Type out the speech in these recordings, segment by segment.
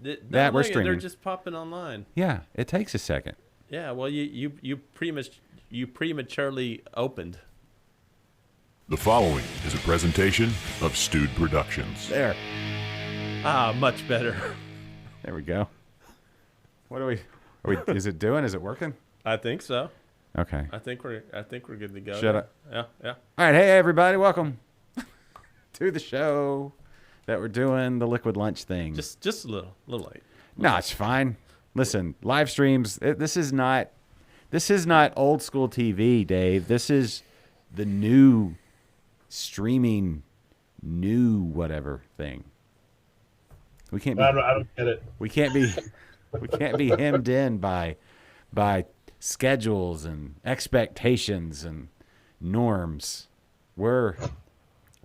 that we're streaming. They're just popping online. Yeah, it takes a second. Yeah, well, you prematurely opened. The following is a presentation of Stewed Productions. There. Much better. There we go. What are we is it doing? Is it working? I think so. Okay. I think we're good to go. Shut up. Yeah. All right, hey everybody, welcome to the show that we're doing the liquid lunch thing. Just a little late. No, it's fine. Listen, live streams. This is not old school TV, Dave. This is the new streaming, new whatever thing. We can't be. I don't get it. We can't be hemmed in by schedules and expectations and norms. We're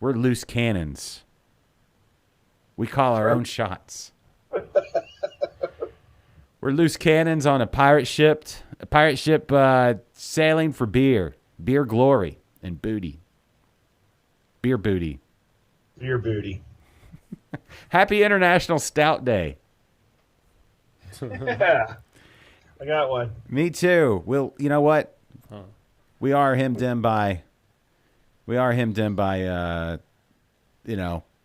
loose cannons. We call our own shots. We're loose cannons on a pirate ship sailing for beer glory, and booty. Beer booty. Beer booty. Happy International Stout Day. Yeah, I got one. Me too. You know what? We are hemmed in by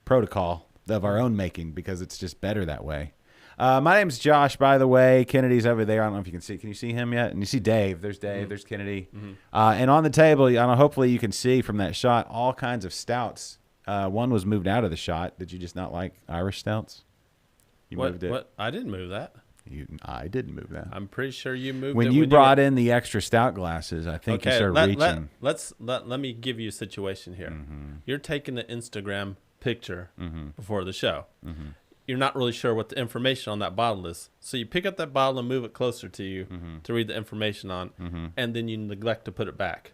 protocol of our own making because it's just better that way. My name's Josh, by the way. Kennedy's over there. I don't know if you can see. Can you see him yet? And you see Dave. There's Dave. Mm-hmm. There's Kennedy. Mm-hmm. And on the table, hopefully you can see from that shot all kinds of stouts. One was moved out of the shot. Did you just not like Irish stouts? You moved it. What? I didn't move that. I didn't move that. I'm pretty sure you moved it. When you brought in the extra stout glasses, I think you started reaching. Let me give you a situation here. Mm-hmm. You're taking the Instagram picture Mm-hmm. before the show. Mm-hmm. You're not really sure what the information on that bottle is. So you pick up that bottle and move it closer to you to read the information on, and then you neglect to put it back.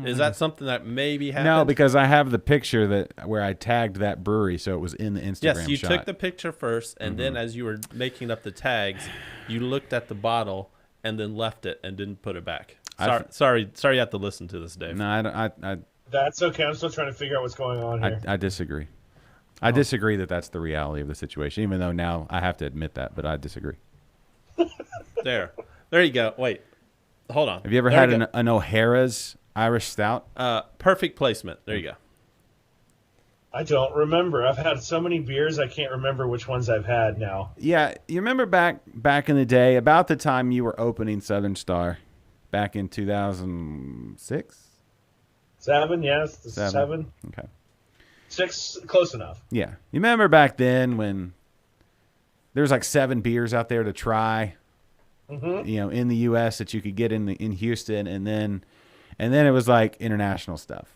Is that something that maybe happened? No, because I have the picture where I tagged that brewery, so it was in the Instagram Yes, you shot. took the picture first, and then as you were making up the tags, you looked at the bottle and then left it and didn't put it back. Sorry, you have to listen to this, Dave. No, I That's okay. I'm still trying to figure out what's going on here. I disagree. I disagree that that's the reality of the situation, even though now I have to admit that, but I disagree. There you go. Wait, hold on. Have you ever had an O'Hara's Irish Stout? Perfect placement. There you go. I don't remember. I've had so many beers, I can't remember which ones I've had now. Yeah, you remember back in the day, about the time you were opening Southern Star, back in 2006? 7, yes. 7. Okay. 6, close enough. Yeah. You remember back then when there was like 7 beers out there to try, in the U.S. that you could get in Houston, and then it was like international stuff.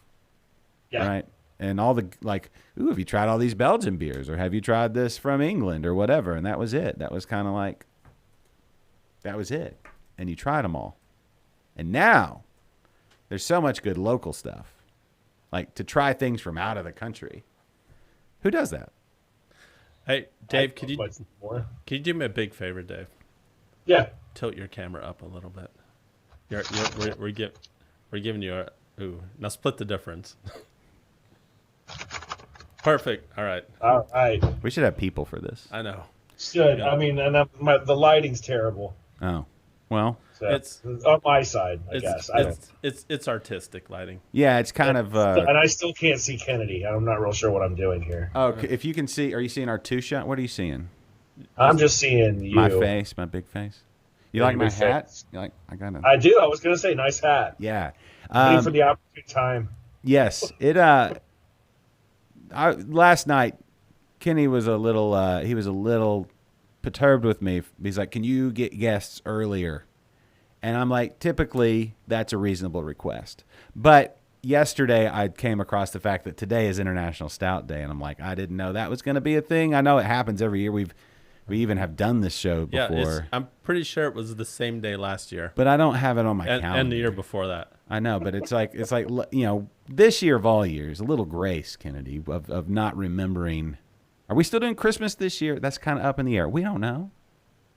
Yeah. Right? And all the have you tried all these Belgian beers, or have you tried this from England or whatever? And that was it. That was kind of like, that was it. And you tried them all. And now there's so much good local stuff. Like to try things from out of the country. Who does that? Hey, Dave, could you do me a big favor, Dave? Yeah. Tilt your camera up a little bit. We're giving you now split the difference. Perfect. All right. We should have people for this. I know. Should. Yeah. I mean, and the lighting's terrible. Oh, well. So it's on my side, I guess. It's artistic lighting. Yeah, it's kind of. And I still can't see Kennedy. I'm not real sure what I'm doing here. Oh, if you can see, are you seeing our 2-shot? What are you seeing? I'm just seeing you. My face, my big face. You like my hat? You like? I do. I was gonna say, nice hat. Yeah. Waiting for the opportune time. Yes. It. Last night, Kenny was a little perturbed with me. He's like, "Can you get guests earlier?" And I'm like, typically, that's a reasonable request. But yesterday, I came across the fact that today is International Stout Day, and I'm like, I didn't know that was going to be a thing. I know it happens every year. We even have done this show before. Yeah, I'm pretty sure it was the same day last year. But I don't have it on my calendar. And the year before that. I know, but it's like this year of all years, a little grace, Kennedy, of not remembering. Are we still doing Christmas this year? That's kind of up in the air. We don't know.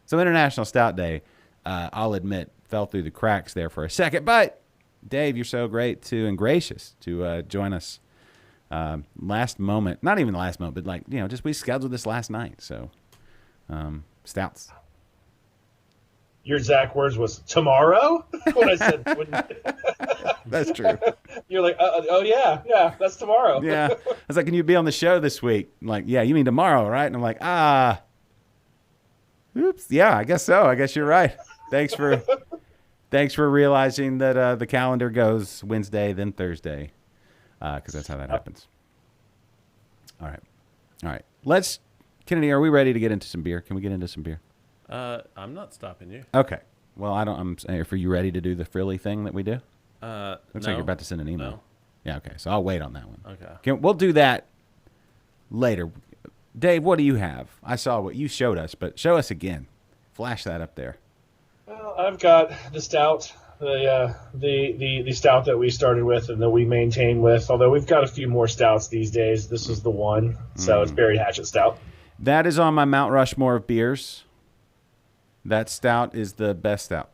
So International Stout Day, I'll admit, fell through the cracks there for a second. But, Dave, you're so great and gracious to join us last moment. Not even last moment, but we scheduled this last night. So Stouts. Your exact words was tomorrow when I said That's true. You're like, oh yeah, that's tomorrow. Yeah. I was like, can you be on the show this week? I'm like, yeah, you mean tomorrow, right? And I'm like, oops. Yeah, I guess so. I guess you're right. Thanks for realizing that the calendar goes Wednesday, then Thursday, because that's how that happens. All right. Kennedy, are we ready to get into some beer? Can we get into some beer? I'm not stopping you. Okay. Well, I'm saying, are you ready to do the frilly thing that we do? Looks like No. you're about to send an email. No. Yeah, okay. So I'll wait on that one. Okay. We'll do that later. Dave, what do you have? I saw what you showed us, but show us again. Flash that up there. Well, I've got the stout, the stout that we started with and that we maintain with. Although we've got a few more stouts these days. This is the one. So it's Buried Hatchet Stout. That is on my Mount Rushmore of beers. That stout is the best stout.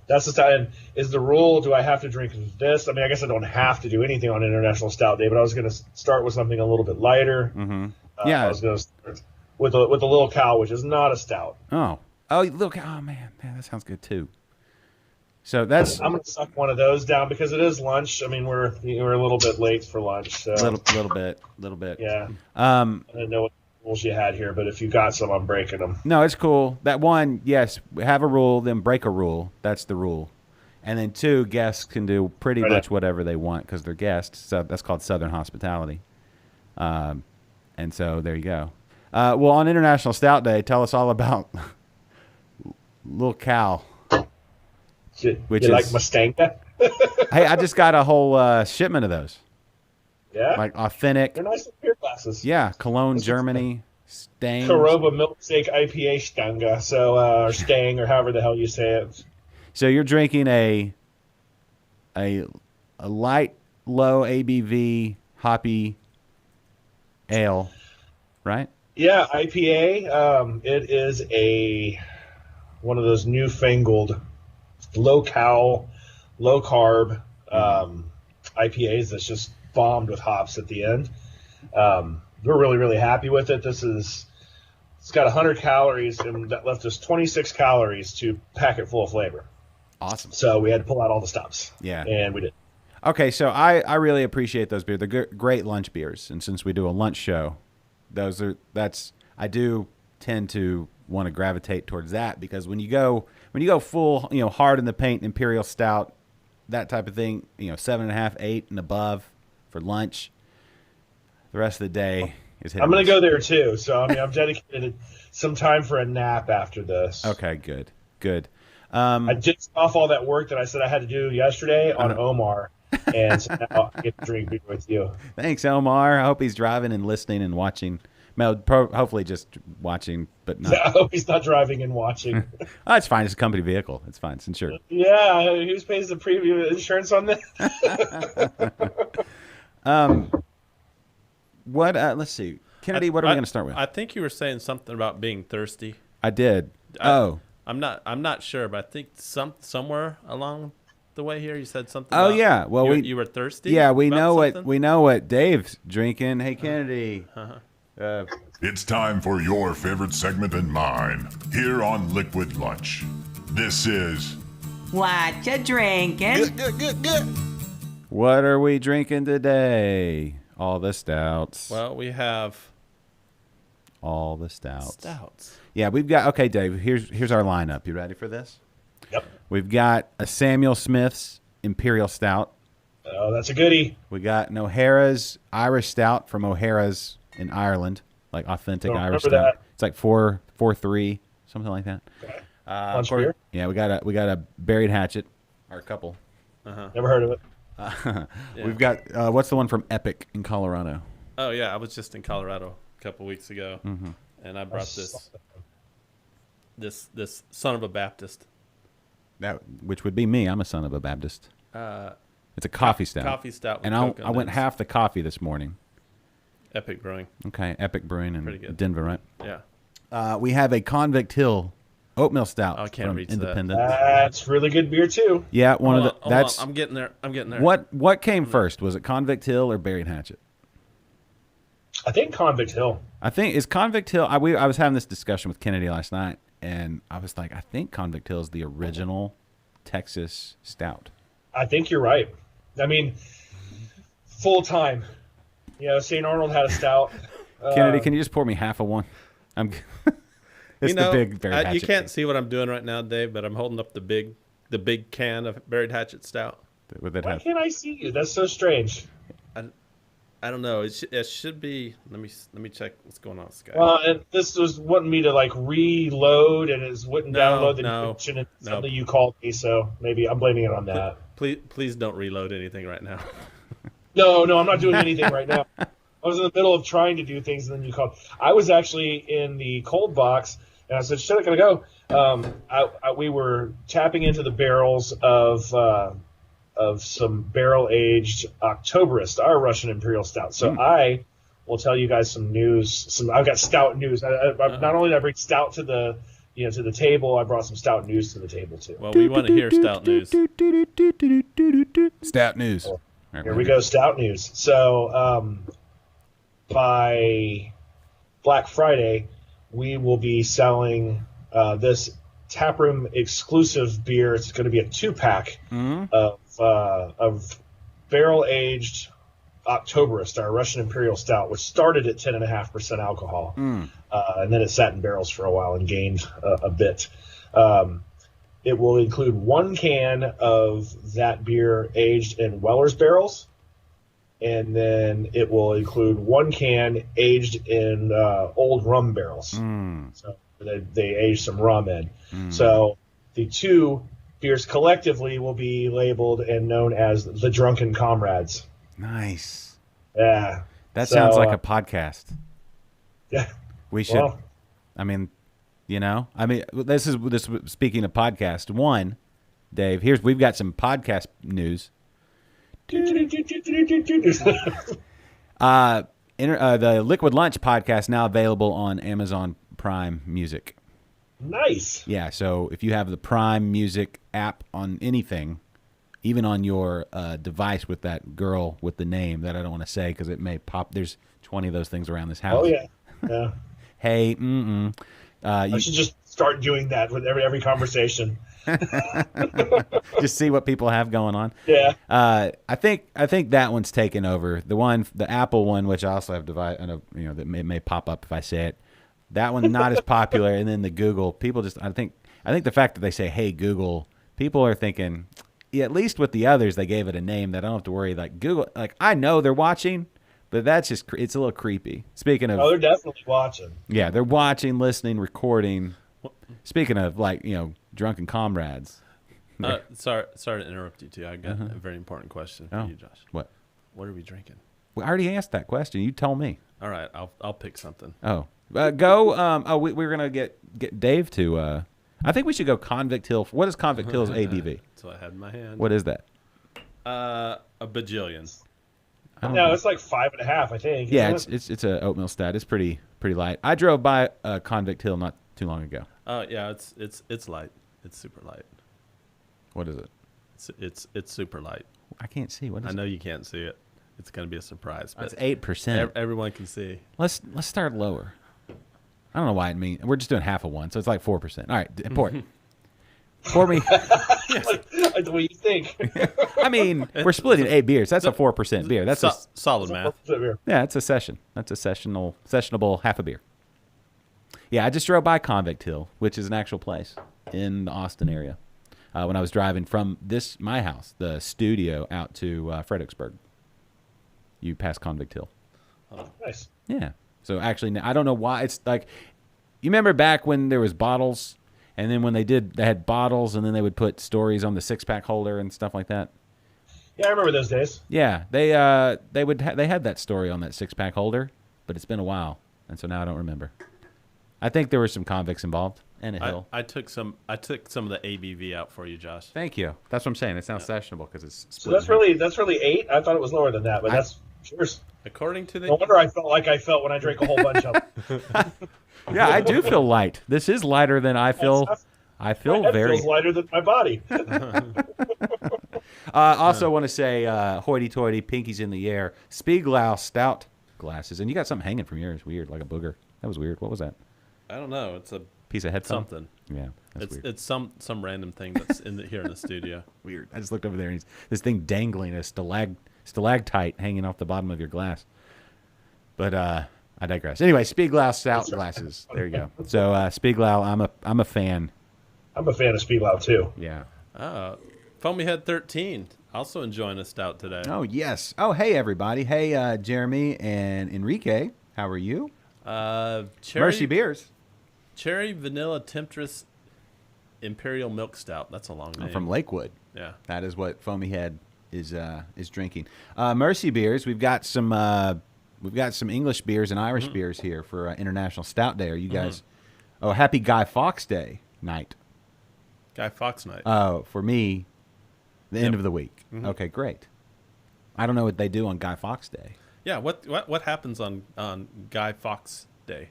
That's the stout. And is the rule, do I have to drink this? I mean, I guess I don't have to do anything on International Stout Day, but I was going to start with something a little bit lighter. Mm-hmm. Yeah. I was going to start with a Little Cow, which is not a stout. Oh, look. Oh, man, that sounds good, too. So that's... I'm going to suck one of those down because it is lunch. I mean, we're a little bit late for lunch. So. Little bit. Yeah. I didn't know what rules you had here, but if you got some, I'm breaking them. No, it's cool. That one, yes, have a rule, then break a rule. That's the rule. And then 2, guests can do pretty much whatever they want because they're guests. So that's called Southern hospitality. And so there you go. Well, on International Stout Day, tell us all about Little Cow. Which you like Mustanga? Hey, I just got a whole shipment of those. Yeah? Like authentic. They're nice beer glasses. Yeah, Cologne, Germany, Stang. Karoba Milkshake IPA Stanga, so, or Stang, or however the hell you say it. So you're drinking a light, low ABV, hoppy ale, right? Yeah, IPA. It is one of those newfangled low carb IPAs that's just bombed with hops at the end. We're really, really happy with it. It's got 100 calories, and that left us 26 calories to pack it full of flavor. Awesome. So we had to pull out all the stops. Yeah. And we did. Okay, so I really appreciate those beers. They're great lunch beers, and since we do a lunch show, I do tend to want to gravitate towards that because when you go full, hard in the paint Imperial Stout, that type of thing, 7.5, 8 and above for lunch. The rest of the day is hit. I'm going to go there too. So I've dedicated some time for a nap after this. Okay, good. I just off all that work that I said I had to do yesterday on Omar, and so now I get to drink beer with you. Thanks, Omar. I hope he's driving and listening and watching. Hopefully just watching, but not. Yeah, I hope he's not driving and watching. Oh, it's fine. It's a company vehicle. It's fine. It's insured. Yeah, who pays the premium insurance on that? What? Let's see, Kennedy. What are we going to start with? I think you were saying something about being thirsty. I did. I'm not sure, but I think somewhere along the way here you said something. Oh about yeah. Well, you were thirsty. Yeah, we know something? what Dave's drinking. Hey, Kennedy. It's time for your favorite segment and mine here on Liquid Lunch. This is What you drinking? What are we drinking today? All the stouts. Well, we have all the stouts. Stouts. Yeah, we've got. Okay, Dave. Here's our lineup. You ready for this? Yep. We've got a Samuel Smith's Imperial Stout. Oh, that's a goodie. We got an O'Hara's Irish Stout from O'Hara's in Ireland, like authentic Irish Stout. That. It's like 4.3, something like that. Okay. Lunch beer? Yeah, we got a Buried Hatchet, or a couple. Never heard of it. Yeah. We've got what's the one from Epic in Colorado? Oh yeah, I was just in Colorado a couple weeks ago, and I brought this son of a Baptist. Which would be me. I'm a son of a Baptist. It's a coffee stout. Coffee stout. And I went half the coffee this morning. Epic Brewing. Okay, Epic Brewing in Denver, right? Yeah. We have a Convict Hill Oatmeal Stout. I can't reach Independent. That's really good beer too. Yeah, that's. I'm getting there. What came first? Was it Convict Hill or Buried Hatchet? I think Convict Hill. I think is Convict Hill. I was having this discussion with Kennedy last night, and I was like, I think Convict Hill is the original Texas stout. I think you're right. I mean, full time. St. Arnold had a stout. Kennedy, can you just pour me half of one? It's the big Buried Hatchet. You can't see what I'm doing right now, Dave, but I'm holding up the big can of Buried Hatchet Stout. Why can't I see you? That's so strange. I don't know. It should be. Let me check what's going on, Sky. Well, and this was wanting me to like reload, and it wouldn't download the information. And suddenly you called me, so maybe I'm blaming it on that. Please don't reload anything right now. No, I'm not doing anything right now. I was in the middle of trying to do things, and then you called. I was actually in the cold box, and I said, "Shit, I gotta go." We were tapping into the barrels of some barrel-aged Oktoberist, our Russian Imperial Stout. So I will tell you guys some news. I've got stout news. Not only did I bring stout to the table, I brought some stout news to the table too. Well, we want to hear stout news. Stout news. Here we go, stout news. So by Black Friday, we will be selling this taproom exclusive beer. It's going to be a 2-pack of barrel aged Oktoberist, our Russian Imperial Stout, which started at 10.5% alcohol, and then it sat in barrels for a while and gained a bit. It will include 1 can of that beer aged in Weller's barrels, and then it will include 1 can aged in old rum barrels. So they aged some rum in. So the 2 beers collectively will be labeled and known as the Drunken Comrades. Nice. Yeah. That sounds like a podcast. Yeah. We should. Well, this is speaking of podcast. One, Dave, we've got some podcast news. The Liquid Lunch podcast now available on Amazon Prime Music. Nice. Yeah, so if you have the Prime Music app on anything, even on your device with that girl with the name that I don't want to say because it may pop. There's 20 of those things around this house. Oh, yeah. Hey, I should just start doing that with every conversation. Just see what people have going on. Yeah. I think that one's taken over. The Apple one, which I also have device, that may pop up if I say it. That one's not as popular. And then the Google, people just, I think the fact that they say, "Hey Google," people are thinking, yeah, at least with the others, they gave it a name that I don't have to worry. Like Google, like I know they're watching, but that's just, it's a little creepy. Speaking of, they're definitely watching. Yeah, they're watching, listening, recording. Speaking of drunken comrades. Sorry to interrupt you too. I got a very important question for you, Josh. What are we drinking? Well, I already asked that question. You tell me. All right, I'll pick something. Oh, go. We're gonna get Dave to. I think we should go Convict Hill. What is Convict Hill's ABV? That's what I had in my hand. What is that? A bajillion. No, it's like 5.5, I think. Yeah, it's a oatmeal stout. It's pretty light. I drove by Convict Hill not too long ago. Yeah, it's light. It's super light. What is it? It's super light. I can't see. What is I know you can't see it. It's going to be a surprise. But it's 8%. Everyone can see. Let's start lower. I don't know why we're just doing half of one, so it's like 4%. All right, pour it. Pour me. Like the way you think. I mean, we're splitting 8 beers. That's a 4% beer. That's a solid math. Yeah, it's a session. That's a sessionable half a beer. Yeah, I just drove by Convict Hill, which is an actual place in the Austin area. When I was driving from my house, the studio, out to Fredericksburg. You pass Convict Hill. Oh, nice. Yeah. So actually, I don't know why. It's like, you remember back when there was bottles, and then when they had bottles, and then they would put stories on the 6-pack holder and stuff like that. Yeah, I remember those days. Yeah, they had that story on that 6-pack holder, but it's been a while, and so now I don't remember. I think there were some convicts involved and a hill. I took some of the ABV out for you, Josh. Thank you. That's what I'm saying. It's now sessionable because it's split. So that's really 8. I thought it was lower than that, but that's cheers. According to the no wonder I felt like I felt when I drank a whole bunch of them. Yeah, I do feel light. This is lighter than I feel. I feel my head very feels lighter than my body. Also want to say, hoity-toity, pinkies in the air. Spiegelau Stout glasses. And you got something hanging from yours. Weird, like a booger. That was weird. What was that? I don't know. It's a Piece of headphone? something. Yeah, that's weird. It's some random thing that's here in the studio. Weird. I just looked over there and this thing dangling, a stalactite hanging off the bottom of your glass. But I digress. Anyway, Spieglau stout glasses. There you go. So Spieglau, I'm a fan. I'm a fan of Spieglau too. Yeah. Foamy Head 13, also enjoying a stout today. Oh yes. Oh hey everybody. Hey Jeremy and Enrique. How are you? Mercy Beers. Cherry Vanilla Temptress Imperial Milk Stout. That's a long name. From Lakewood. Yeah. That is what Foamy Head is drinking. Mercy Beers. We've got some English beers and Irish beers here for International Stout Day. Are you guys? Oh, happy Guy Fawkes Day night. Guy Fawkes night. Oh, for me, the end of the week. Okay, great. I don't know what they do on Guy Fawkes Day. Yeah. What happens on Guy Fawkes Day?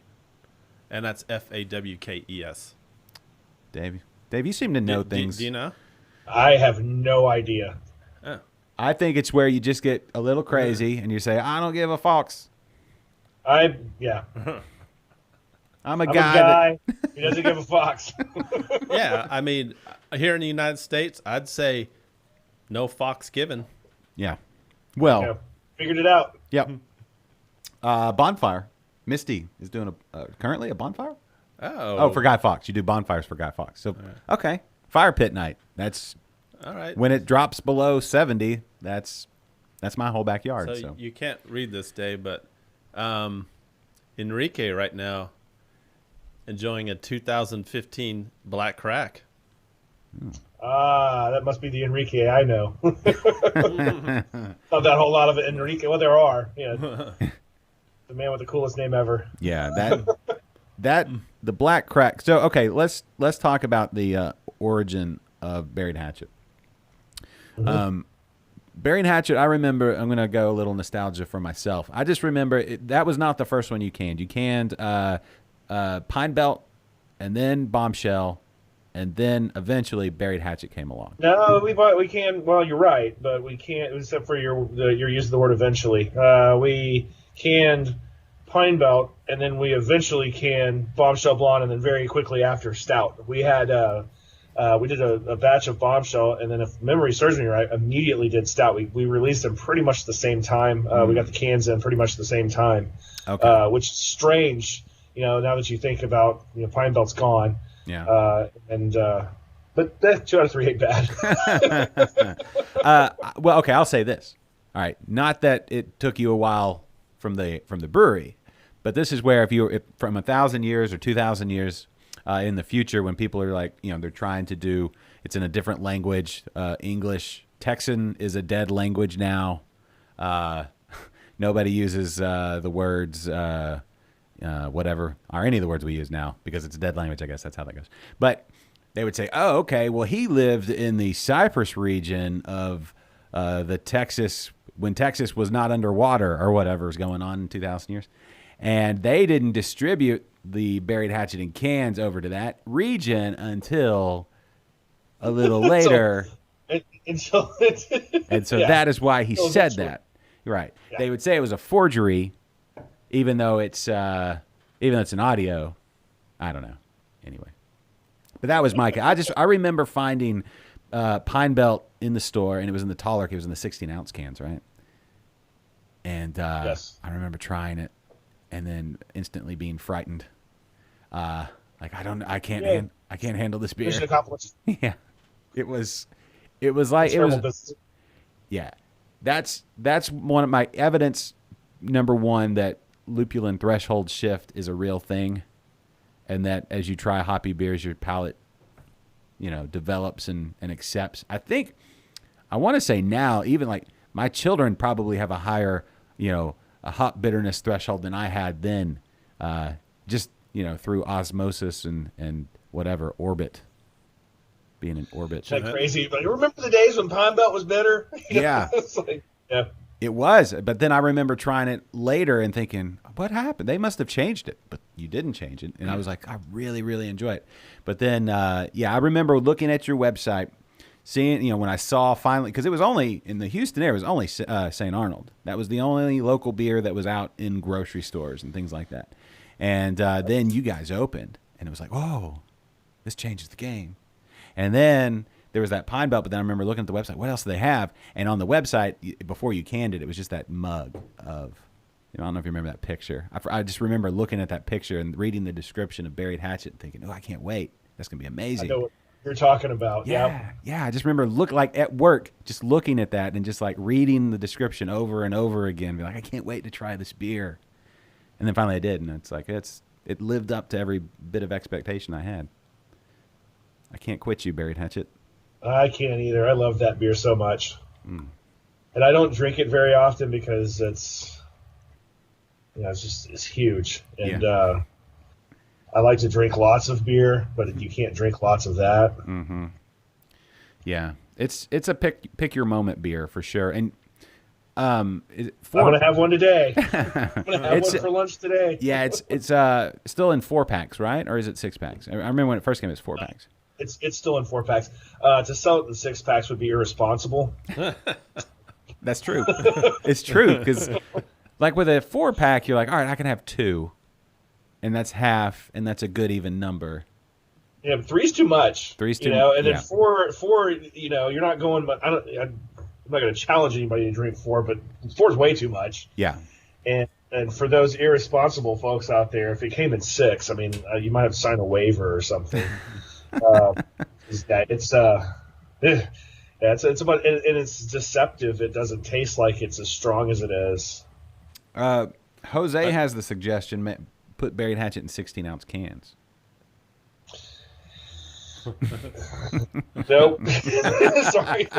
And that's Fawkes. Dave, you seem to know things. Do you know? I have no idea. Oh. I think it's where you just get a little crazy and you say, "I don't give a fox." Yeah. I'm I'm a a guy. guy who doesn't give a fox. Yeah. I mean, here in the United States, I'd say no fox given. Yeah. Well, Yeah. Figured it out. yep. Bonfire. Misty is doing currently a bonfire. Oh. For Guy Fawkes. You do bonfires for Guy Fawkes. So, okay. Fire pit night. That's All right. when it drops below 70. That's my whole backyard. So, You can't read this day, but Enrique right now enjoying a 2015 Black Crack. That must be the Enrique I know. Not that whole lot of it Enrique. Well, there are. Yeah. The man with the coolest name ever. yeah, that the Black Crack. So, okay, let's talk about the origin of Buried Hatchet. Buried Hatchet, I remember, I'm going to go a little nostalgia for myself. I just remember that was not the first one you canned. You canned Pine Belt and then Bombshell, and then eventually Buried Hatchet came along. No, we can. Well, you're right, but we can't. Except for your use of the word eventually. We canned Pine Belt, and then we eventually canned Bombshell Blonde, and then very quickly after Stout. We had we did a batch of Bombshell, and then if memory serves me right, immediately did Stout. We released them pretty much at the same time. We got the cans in pretty much at the same time. Okay. Which is strange, now that you think about, Pine Belt's gone. Yeah. But 2 out of 3 ain't bad. Well, okay, I'll say this. All right, not that it took you a while from the brewery, but this is where if from 1,000 years or 2,000 years in the future, when people are like, they're trying to do, it's in a different language, English. Texan is a dead language now. Nobody uses the words whatever, or any of the words we use now, because it's a dead language. I guess that's how that goes. But they would say, oh, okay, well, he lived in the Cypress region of the Texas, when Texas was not underwater or whatever was going on in 2,000 years. And they didn't distribute the Buried Hatchet in cans over to that region until a little later. And so that is why he said that. Right. Yeah. They would say it was a forgery, even though it's an audio. I don't know. Anyway. But that was my. I remember finding Pine Belt in the store, and it was in the taller. It was in the 16-ounce cans, right? And yes. I remember trying it, and then instantly being frightened. I can't handle this beer. Mission accomplished. Yeah, it was like yeah. That's one of my evidence. Number one, that lupulin threshold shift is a real thing, and that as you try hoppy beers, your palate, develops and accepts. I want to say now, even like my children probably have a higher, a hop bitterness threshold than I had then, just through osmosis and whatever orbit. Being in orbit. It's like crazy. But you remember the days when Pine Belt was better? Yeah. It's like, yeah. It was. But then I remember trying it later and thinking, what happened? They must have changed it. But you didn't change it. And I was like, I really, really enjoy it. But then, I remember looking at your website, seeing, when I saw finally, because it was only in the Houston area, it was only St. Arnold. That was the only local beer that was out in grocery stores and things like that. And then you guys opened, and it was like, whoa, this changes the game. And then there was that Pine Belt, but then I remember looking at the website, what else do they have? And on the website, before you canned it, it was just that mug of, I don't know if you remember that picture. I just remember looking at that picture and reading the description of Buried Hatchet and thinking, oh, I can't wait. That's going to be amazing. I know what you're talking about. Yeah. I just remember at work, just looking at that and just like reading the description over and over again. Be like, I can't wait to try this beer. And then finally I did, and it's like it lived up to every bit of expectation I had. I can't quit you, Buried Hatchet. I can't either. I love that beer so much. And I don't drink it very often because it's huge. And I like to drink lots of beer, but you can't drink lots of that. Mm-hmm. Yeah. It's a pick your moment beer for sure. And I'm going to have one today. I'm going to have one for lunch today. Yeah, it's still in 4-packs, right? Or is it 6-packs? I remember when it first came, it was 4-packs. It's still in 4-packs. To sell it in 6-packs would be irresponsible. That's true. It's true, because like with a 4-pack, you're like, all right, I can have 2, and that's half, and that's a good even number. Yeah, 3's too much. 3's too much. And then 4, you're not going. But I'm not going to challenge anybody to drink 4, but 4's way too much. Yeah. And for those irresponsible folks out there, if it came in 6, I mean, you might have to sign a waiver or something. It's about, and it's deceptive. It doesn't taste like it's as strong as it is. Jose has the suggestion: put Buried Hatchet in 16-ounce cans. Nope. Sorry.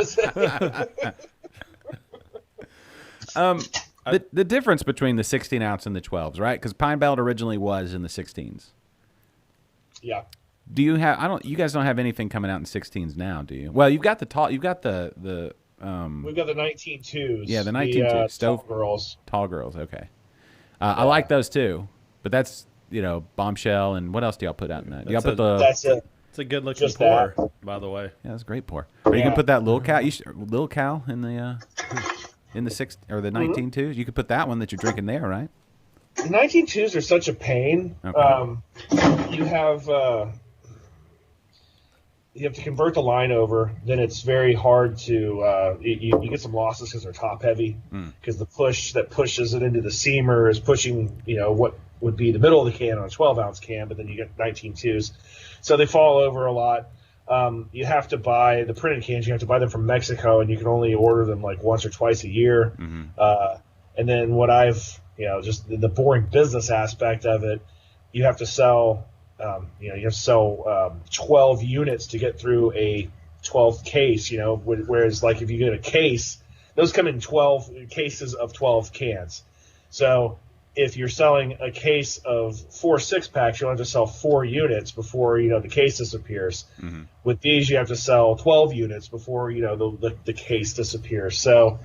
The difference between the 16-ounce and the 12s, right? Because Pine Belt originally was in the 16s. Yeah. Do you have? You guys don't have anything coming out in 16s now, do you? Well, you've got the tall. You've got the. We've got the 19.2s. Yeah, the 19.2s. Tall girls. Tall girls. Okay. I like those too, but that's Bombshell, and what else do y'all put out in that? Y'all put the. That's it. It's a good looking Just pour, that. by the way. Yeah, that's a great pour. Or you can put that Lil Cal in the 6 or the 19.2s. You could put that one that you're drinking there, right? The 19.2s are such a pain. Okay. You have to convert the line over. Then it's very hard to you get some losses because they're top heavy. Because the push that pushes it into the seamer is pushing what would be the middle of the can on a 12-ounce can, but then you get 19.2s, so they fall over a lot. You have to buy the printed cans. You have to buy them from Mexico, and you can only order them like once or twice a year. And then what just the boring business aspect of it, you have to sell. You have to sell 12 units to get through a 12th case. Whereas like if you get a case, those come in 12 cases of 12 cans. So if you're selling a case of 4 6-packs, you'll have to sell 4 units before the case disappears. With these, you have to sell 12 units before the case disappears. So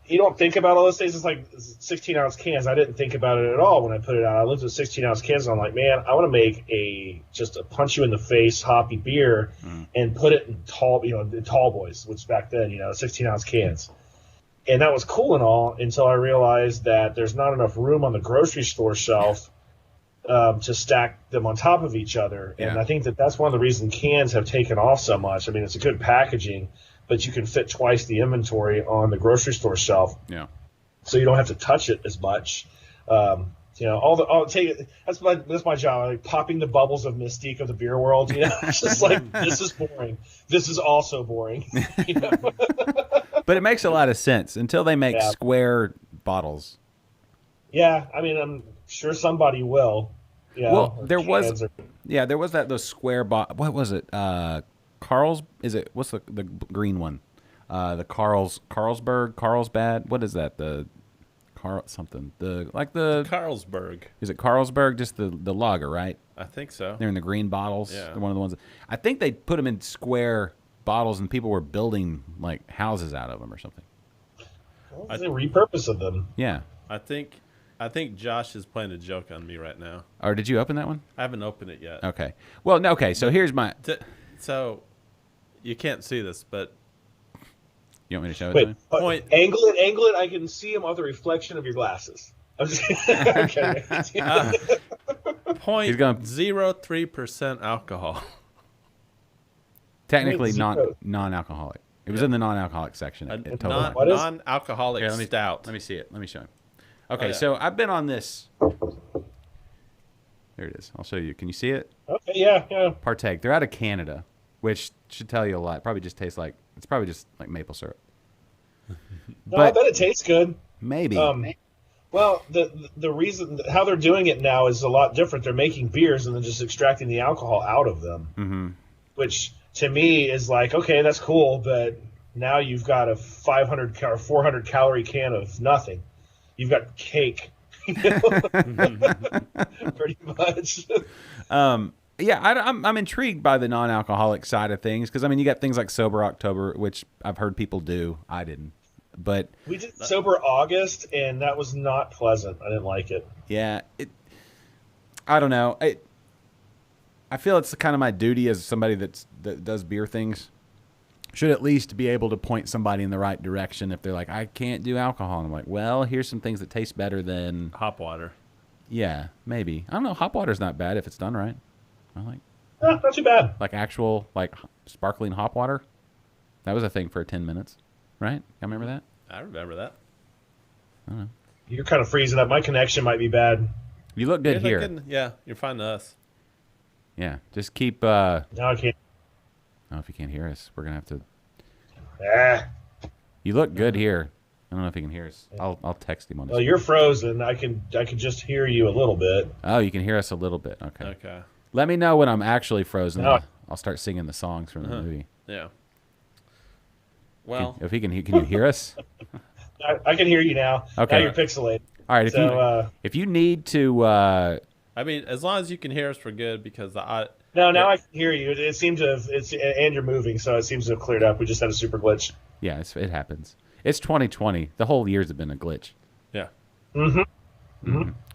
you don't think about all those things. It's like 16-ounce cans. I didn't think about it at all when I put it out. I looked at 16-ounce cans and I'm like, man, I want to make just a punch you in the face hoppy beer and put it in tall boys, which back then 16-ounce cans. And that was cool and all until I realized that there's not enough room on the grocery store shelf to stack them on top of each other. And I think that's one of the reasons cans have taken off so much. I mean, it's a good packaging, but you can fit twice the inventory on the grocery store shelf. Yeah. So you don't have to touch it as much. That's my job. Like popping the bubbles of mystique of the beer world. It's just like, this is boring. This is also boring. But it makes a lot of sense until they make square bottles. Yeah, I mean, I'm sure somebody will. Well, there was those square what was it? Carl's? Is it? What's the green one? The Carlsberg. What is that? The something. The Carlsberg. Is it Carlsberg? Just the lager, right? I think so. They're in the green bottles. Yeah. They're one of the ones. I think they put them in square bottles, and people were building like houses out of them or something. Well, they repurposed them. Yeah. I think Josh is playing a joke on me right now. Or did you open that one? I haven't opened it yet. Okay. Well, no. Okay. So here's my. So, you can't see this, but You want me to show it to Wait, you? Point. angle it. I can see him on the reflection of your glasses. I'm just okay. Point gonna- 0.03% alcohol. Technically Zero. non-alcoholic. It was in the non-alcoholic section. At Total Wine. What is- Non-alcoholic Here, stout. Let me see it. Let me show him. Okay, yeah. so I've been on this. There it is. I'll show you. Can you see it? Okay, yeah. Partake. They're out of Canada, which should tell you a lot. Probably just tastes like it's probably just like maple syrup. No, I But bet it tastes good. maybe. Well, the reason how they're doing it now is a lot different. They're making beers and then just extracting the alcohol out of them, which to me is like, okay, that's cool, but now you've got a 500 or 400 calorie can of nothing. You've got cake, pretty much. Yeah, I'm intrigued by the non-alcoholic side of things because I mean you got things like Sober October, which I've heard people do. I didn't, but We did sober August, and that was not pleasant. I didn't like it. yeah, I don't know. I feel it's kind of my duty as somebody that does beer things. Should at least be able to point somebody in the right direction if they're like, I can't do alcohol. And I'm like, well, here's some things that taste better than Hop water. yeah, maybe. I don't know. Hop water's not bad if it's done right. I like Not too bad. actual like sparkling hop water. That was a thing for 10 minutes, right? I remember that. I remember that. You're kind of freezing up. My connection might be bad. You look good here. Yeah, you're fine to us. Yeah, just keep. Now I can't. Oh, if you can't hear us, we're gonna have to. Ah. You look good here. I don't know if you can hear us. I'll text him on this. Well, you're frozen. I can just hear you a little bit. Oh, you can hear us a little bit. Okay. Okay. Let me know when I'm actually frozen. No. I'll start singing the songs from the movie. Yeah. Well, If he can you hear us? I can hear you now. Okay. Now you're pixelated. All right. If you need to, I mean, as long as you can hear us, we're good because No, now I can hear you. It seems to have, and you're moving, so it seems to have cleared up. We just had a super glitch. yeah, it happens. It's 2020. The whole year's have been a glitch. yeah.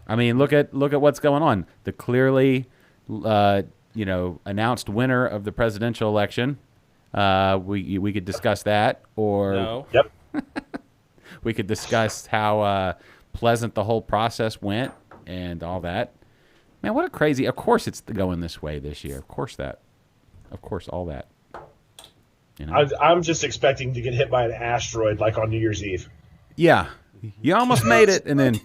I mean, look at what's going on. The clearly, announced winner of the presidential election. We could discuss that, or No. Yep. we could discuss how pleasant the whole process went and all that. Man, what a crazy! Of course, it's going this way this year. Of course, all that. You know? I'm just expecting to get hit by an asteroid like on New Year's Eve. Yeah, you almost made it, and then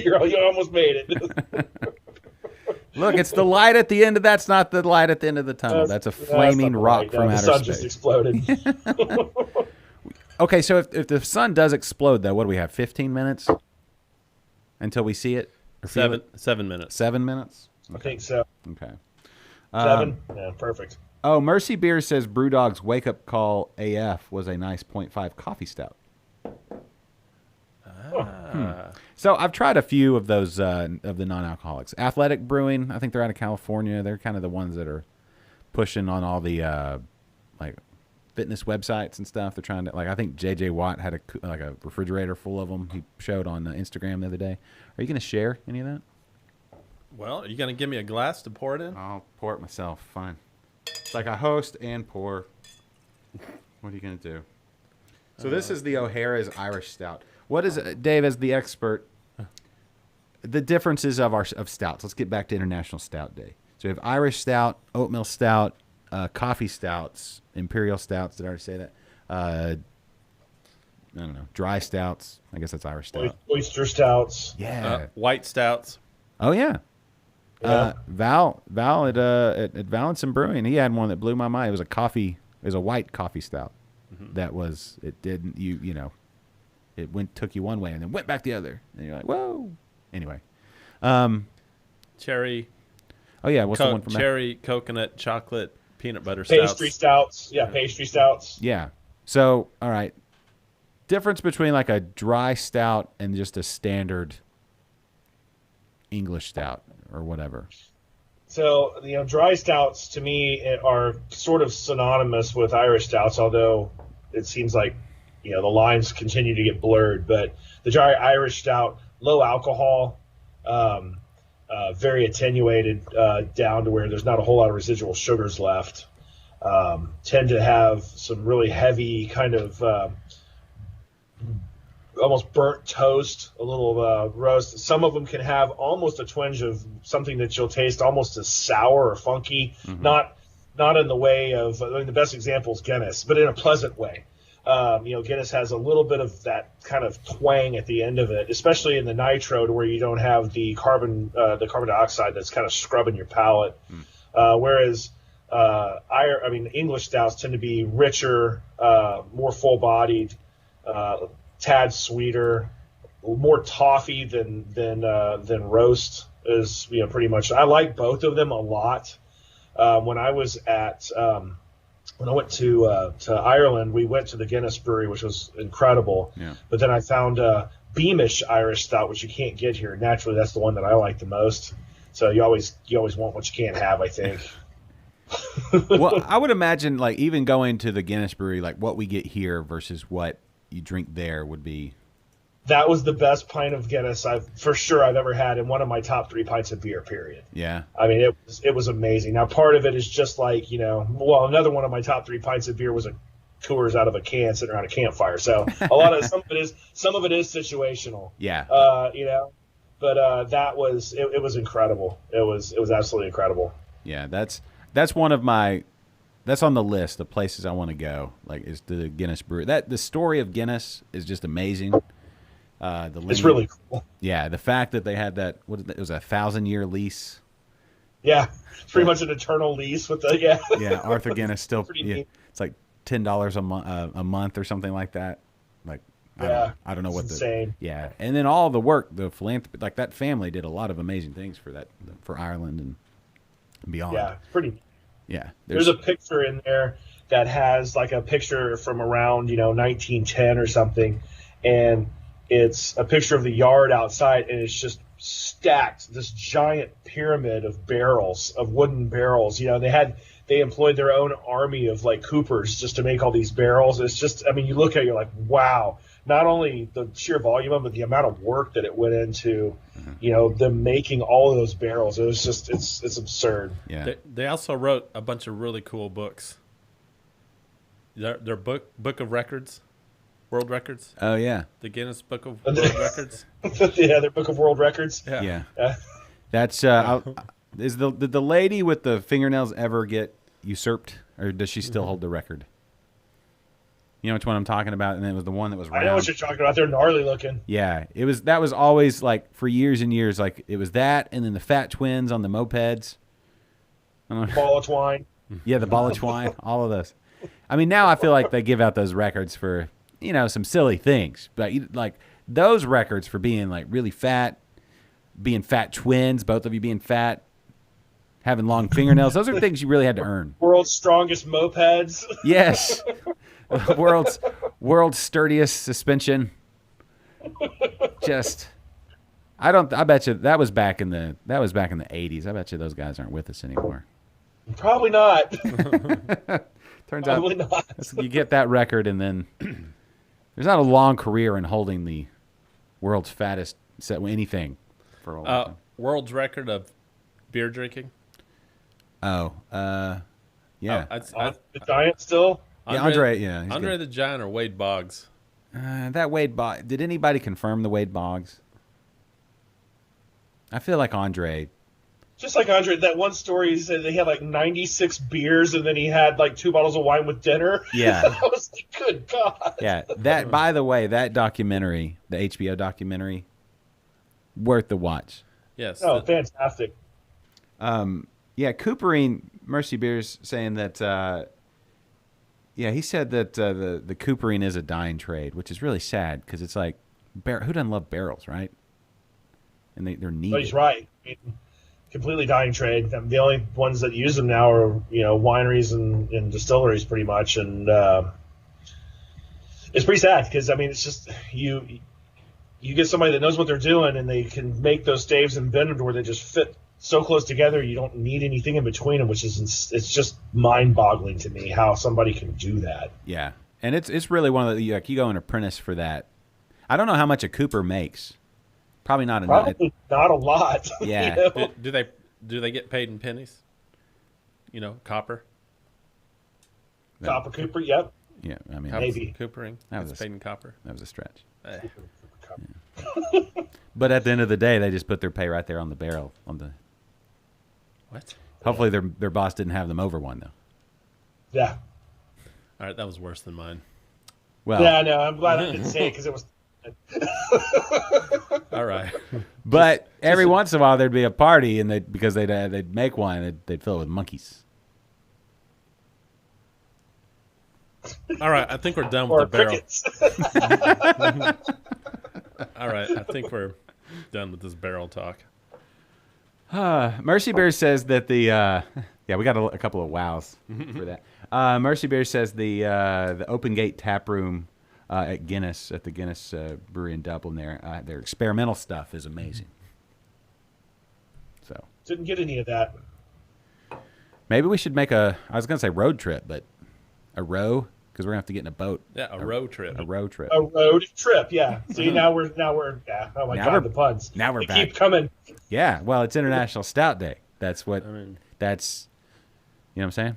you almost made it. look, it's the light at the end of that's not the light at the end of the tunnel. That's a flaming rock from the outer sun space. just exploded. Okay, so if the sun does explode, though, what do we have? 15 minutes until we see it? Or feel it? 7 minutes. 7 minutes? I think so. Okay. 7. Yeah, perfect. Oh, Mercy Beer says Brewdog's Wake Up Call AF was a nice 0.5 coffee stout. So I've tried a few of those of the non-alcoholics. Athletic Brewing, I think they're out of California. They're kind of the ones that are pushing on all the like fitness websites and stuff. They're trying to I think JJ Watt had a refrigerator full of them. He showed on Instagram the other day. Are you going to share any of that? Well, are you going to give me a glass to pour it in? I'll pour it myself. Fine. It's like I host and pour. What are you going to do? So this is the O'Hara's Irish Stout. What is it, Dave, as the expert, the differences of stouts? Let's get back to International Stout Day. So we have Irish Stout, Oatmeal Stout, Coffee Stouts, Imperial Stouts. Did I already say that? I don't know. Dry Stouts. I guess that's Irish Stout. Oyster stouts. Yeah. White stouts. Oh, yeah. Yeah. Val at Valenson Brewing, he had one that blew my mind. It was a white coffee stout. That was, it didn't, it took you one way and then went back the other. And you're like, whoa. Anyway. Cherry. Oh, yeah. What's the one from cherry, coconut, chocolate, peanut butter Pastry stouts. Yeah, pastry stouts. Yeah. So, all right. Difference between like a dry stout and just a standard English stout or whatever. So, dry stouts to me are sort of synonymous with Irish stouts, although it seems like, the lines continue to get blurred. But the dry Irish stout, low alcohol, very attenuated down to where there's not a whole lot of residual sugars left. tend to have some really heavy kind of almost burnt toast, a little roast. Some of them can have almost a twinge of something that you'll taste almost as sour or funky, not in the way of, I mean, the best example is Guinness, but in a pleasant way. Guinness has a little bit of that kind of twang at the end of it, especially in the nitro, to where you don't have the carbon dioxide that's kind of scrubbing your palate. Whereas English stouts tend to be richer, more full-bodied, tad sweeter, more toffee than roast is pretty much. I like both of them a lot. When I was when I went to Ireland, we went to the Guinness brewery, which was incredible. Yeah. But But then I found Beamish Irish Stout, which you can't get here. Naturally, that's the one that I like the most. So you always want what you can't have, I think. Well, I would imagine, like, even going to the Guinness brewery, like what we get here versus what you drink there would be. That was the best pint of Guinness I've ever had, in one of my top 3 pints of beer, period. Yeah. I mean, it was amazing. Now, part of it is just like, another one of my top 3 pints of beer was a Coors out of a can sitting around a campfire. So some of it is situational. Yeah. But that was it was incredible. It was absolutely incredible. Yeah, that's one of my, that's on the list of places I want to go. Like, is the Guinness brewery. The story of Guinness is just amazing. It's really cool. Yeah, the fact that they had that, it was a 1,000-year lease. Yeah, it's pretty much an eternal lease with the Yeah, Arthur Guinness still. Pretty Yeah, neat. it's like $10 a month or something like that. Like, I don't know what insane. Yeah, and then all the work, the philanthropy, like that family did a lot of amazing things for Ireland and beyond. Yeah, pretty. Yeah, There's a picture in there that has like a picture from around 1910 or something, and it's a picture of the yard outside, and it's just stacked, this giant pyramid of barrels, of wooden barrels. They employed their own army of like coopers just to make all these barrels. It's just, I mean, you look at it, you're like, wow. Not only the sheer volume of it, but the amount of work that it went into, them making all of those barrels. It was just, it's absurd. Yeah. They also wrote a bunch of really cool books. Their book of records, world records. Oh yeah. The Guinness Book of World Records. Yeah, their book of world records. Yeah. That's did the lady with the fingernails ever get usurped, or does she still hold the record? You know which one I'm talking about, and it was the one that was round. I know what you're talking about. They're gnarly looking. Yeah, that was always like for years and years. Like it was that, and then the Fat Twins on the mopeds. Ball of twine. Yeah, the ball of twine. All of those. I mean, now I feel like they give out those records for some silly things, but like those records for being like really fat, being fat twins, both of you being fat, having long fingernails. Those are things you really had to earn. World's strongest mopeds. Yes. World's sturdiest suspension. I bet you that was back in the 80s. I bet you those guys aren't with us anymore. Probably not. Turns Probably out not. you get that record, and then there's not a long career in holding the world's fattest anything for a long time. World's record of beer drinking. Yeah. The Giant still. Andre. Yeah, he's Andre good. the Giant or Wade Boggs. That Wade Boggs. Did anybody confirm the Wade Boggs? I feel like Andre. Just like Andre, that one story, he said he had like 96 beers, and then he had like 2 bottles of wine with dinner. Yeah. I was like, good God. Yeah. That. By the way, that documentary, the HBO documentary, worth the watch. Yes. Oh, fantastic. Yeah, Coopering, Mercy Beers saying that. He said that the coopering is a dying trade, which is really sad because it's like, who doesn't love barrels, right? And they're needed. But he's right. I mean, completely dying trade. The only ones that use them now are wineries and distilleries, pretty much, and it's pretty sad because I mean it's just you get somebody that knows what they're doing and they can make those staves and bend them to where they just fit so close together you don't need anything in between them, which is it's just mind-boggling to me how somebody can do that. Yeah, and it's really one of the you go an apprentice for that. I don't know how much a cooper makes. Probably not enough. Probably not a lot. Yeah. Do they get paid in pennies? Copper. Copper Cooper, yep. Yeah, I mean, Maybe. Coopering. That was It's a- Spade and Copper. that was a stretch. Eh. But at the end of the day, they just put their pay right there on the barrel. What? Hopefully, their boss didn't have them over one though. Yeah. All right, that was worse than mine. Well, Yeah, no, I'm glad I didn't say it because it was. All right. but every once in a while there'd be a party, and because they'd make wine, they'd fill it with monkeys. All right, I think we're done Or with the barrel. crickets. All right, I think we're done with this barrel talk. Mercy Bear says that the yeah, we got a couple of wows for that. Mercy Bear says the Open Gate Tap Room at the Guinness Brewery in Dublin their experimental stuff is amazing. So Didn't get any of that. maybe we should make I was gonna say road trip, but a row, because we're gonna have to get in a boat. Yeah, a road trip. A road trip. A road trip, yeah. See, now we're yeah. Oh my Now God, we're- the puns. now we're They back. keep coming. Yeah, well, it's International Stout Day. That's what. I mean, That's, you know what I'm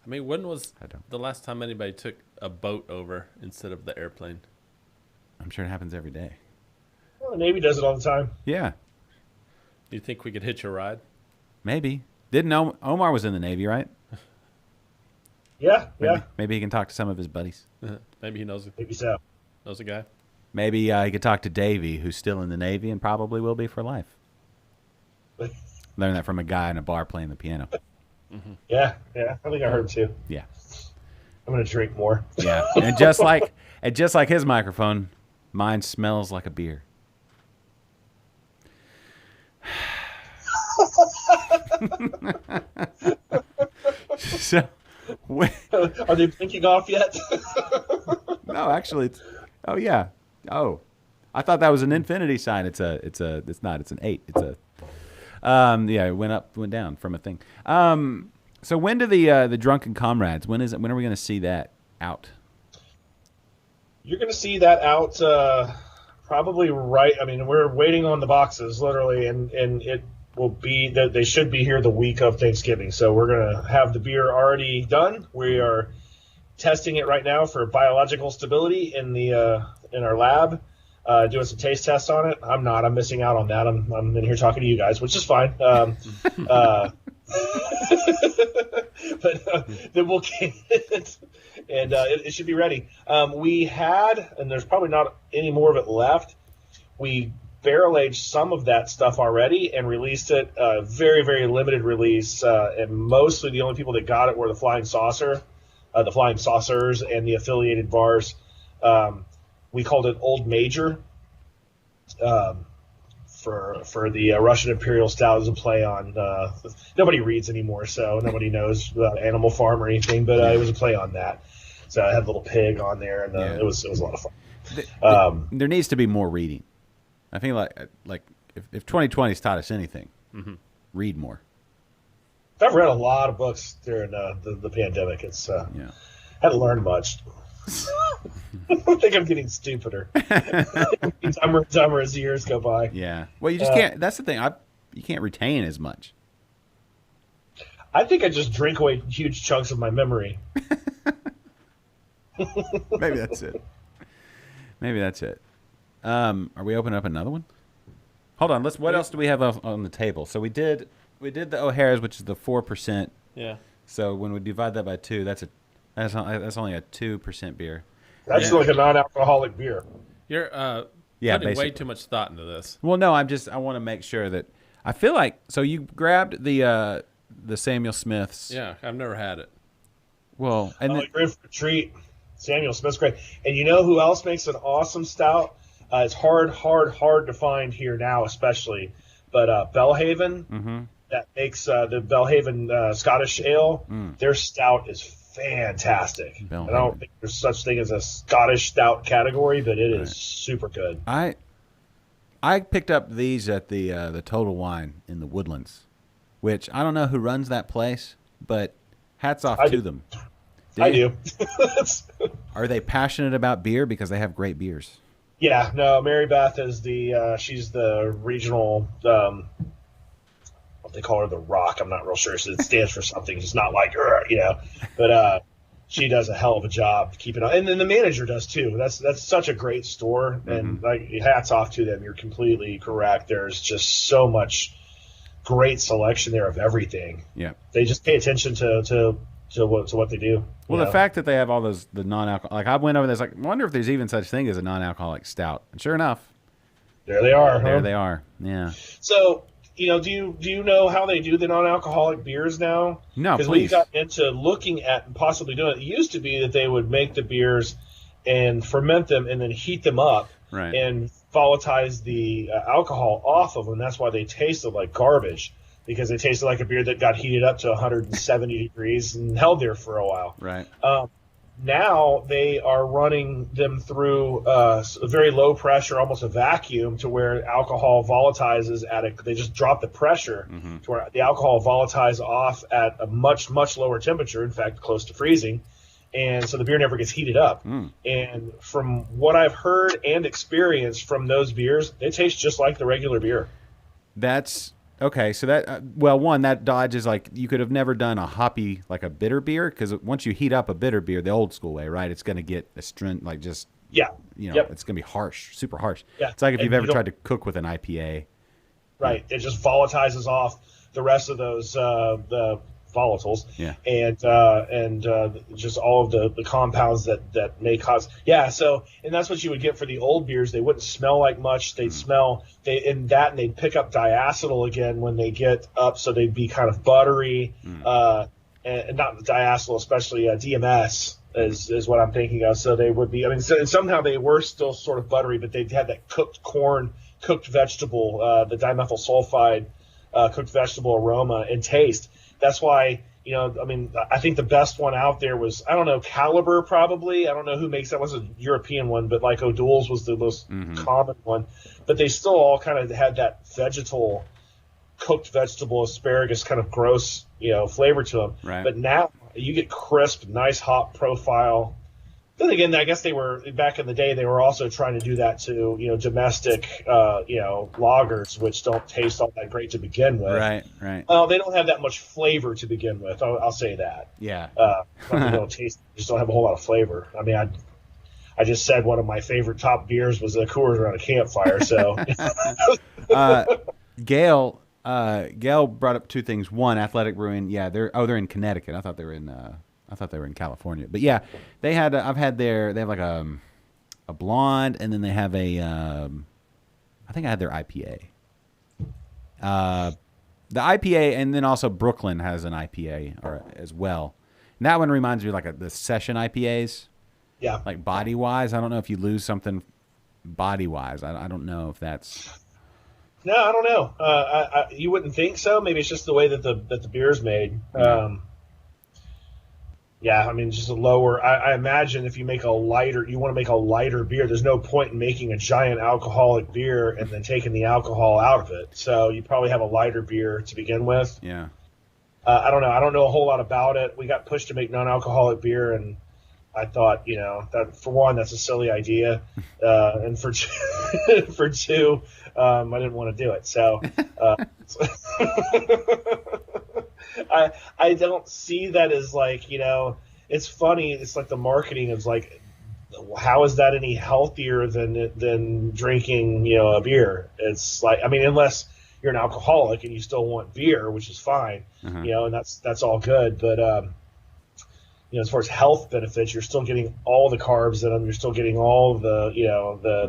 saying? when was I don't. the last time anybody took a boat over instead of the airplane? I'm sure it happens every day. Well, the Navy does it all the time. Yeah, You think we could hitch a ride? maybe. Didn't Omar was in the Navy, right? Yeah, Maybe, yeah. maybe he can talk to some of his buddies. Maybe he knows Maybe so. a guy. Maybe he could talk to Davey, who's still in the Navy and probably will be for life. Learn that from a guy in a bar playing the piano. Yeah, yeah. I think I heard too. Yeah, I'm gonna drink more. yeah. And just like his microphone, mine smells like a beer. So, Are they blinking off yet? no, actually, oh yeah, I thought that was an infinity sign. It's not. It's an 8. It's a, yeah, it went down from a thing. So when do the Drunken Comrades? When are we going to see that out? You're gonna see that out probably right. I mean, we're waiting on the boxes literally, and it will be that they should be here the week of Thanksgiving. So we're gonna have the beer already done. We are testing it right now for biological stability in our lab. Doing some taste tests on it. I'm not. I'm missing out on that. I'm in here talking to you guys, which is fine. But then we'll get it, and it should be ready. We had, and there's probably not any more of it left. We barrel aged some of that stuff already and released it. Very, very limited release, and mostly the only people that got it were the Flying Saucers, and the affiliated bars. We called it Old Major for the Russian Imperial Stout as a play on. Nobody reads anymore, so nobody knows about Animal Farm or anything. But it was a play on that. So I had a little pig on there, and it was a lot of fun. There needs to be more reading. I think like if 2020's taught us anything, read more. I've read a lot of books during the pandemic. It's Yeah. hadn't learned much. I think I'm getting stupider. dumber and dumber as the years go by. Yeah. Well, you just can't. That's the thing. You can't retain as much. I think I just drink away huge chunks of my memory. Maybe that's it. Maybe that's it. Are we opening up another one? Hold on. What else do we have on the table? So we did the O'Hara's, which is the 4%. Yeah. So when we divide that by 2, that's only a 2% beer. That's like a non-alcoholic beer. You're Yeah, putting way basically. too much thought into this. Well, no, I want to make sure that I feel like. So you grabbed the Samuel Smith's. Yeah, I've never had it. Well, and then, Great for a treat. Samuel Smith's great. And you know who else makes an awesome stout? It's hard to find here now, especially. But Belhaven, that makes the Belhaven Scottish Ale, their stout is fantastic. Belhaven. I don't think there's such thing as a Scottish stout category, but it is super good. I picked up these at the Total Wine in the Woodlands, which I don't know who runs that place, but hats off to them. I do. Are they passionate about beer because they have great beers? Yeah, no, Mary Beth is she's the regional, what they call her, the Rock. I'm not real sure. So it stands for something. It's not like, but she does a hell of a job keeping up, and then the manager does too. That's such a great store, and like hats off to them. You're completely correct. There's just so much great selection there of everything. Yeah, they just pay attention to what they do. Well, the fact that they have all the non-alcohol, like I went over there, like, I wonder if there's even such thing as a non-alcoholic stout. And sure enough, there they are. There they are. Yeah. So, do you know how they do the non-alcoholic beers now? No, because we got into looking at possibly doing it. It used to be that they would make the beers and ferment them and then heat them up and volatilize the alcohol off of them. That's why they tasted like garbage, because they tasted like a beer that got heated up to 170 degrees and held there for a while. Right. Now they are running them through a very low pressure, almost a vacuum, to where alcohol volatilizes they just drop the pressure to where the alcohol volatilizes off at a much, much lower temperature, in fact, close to freezing. And so the beer never gets heated up. And from what I've heard and experienced from those beers, they taste just like the regular beer. That's okay. So that, one, that dodges, like, you could have never done a hoppy, like a bitter beer, because once you heat up a bitter beer the old school way, right, it's going to get astringent, like just, it's going to be harsh, super harsh. Yeah. It's like if you've ever tried to cook with an IPA. Right. It just volatilizes off the rest of those, the volatiles, and just all of the compounds that may cause. Yeah, so, and that's what you would get for the old beers. They wouldn't smell like much. They'd smell, and they'd pick up diacetyl again when they get up, so they'd be kind of buttery, and not diacetyl, especially DMS is what I'm thinking of. So they would be, somehow they were still sort of buttery, but they had that cooked corn, cooked vegetable, the dimethyl sulfide, cooked vegetable aroma and taste. That's why, I think the best one out there was, I don't know, Caliber probably. I don't know who makes that. It was a European one, but like O'Doul's was the most common one. But they still all kind of had that cooked vegetable asparagus kind of gross, flavor to them. Right. But now you get crisp, nice hop profile. Then again, I guess they were, back in the day, they were also trying to do that to, domestic, lagers, which don't taste all that great to begin with. Right. Well, they don't have that much flavor to begin with. I'll say that. Yeah. They don't taste, just don't have a whole lot of flavor. I just said one of my favorite top beers was a Coors around a campfire. So, Gail brought up two things. One, Athletic Brewing. Yeah, they're in Connecticut. I thought they were in California. But yeah, they have like a blonde, and then they have I think I had their IPA. The IPA, and then also Brooklyn has an IPA as well. And that one reminds me of the session IPAs. Yeah. Like body wise, I don't know if you lose something body wise. I don't know if that's. No, I don't know. You wouldn't think so. Maybe it's just the way that the beer's made. Yeah, just a lower. I imagine if you want to make a lighter beer, there's no point in making a giant alcoholic beer and then taking the alcohol out of it. So you probably have a lighter beer to begin with. Yeah. I don't know. I don't know a whole lot about it. We got pushed to make non-alcoholic beer, and I thought, that for one, that's a silly idea, and for two, I didn't want to do it. So. I don't see that as it's funny. It's like the marketing is like, how is that any healthier than drinking, a beer? It's like, unless you're an alcoholic and you still want beer, which is fine, and that's all good. But, as far as health benefits, you're still getting all the carbs in them. You're still getting all the,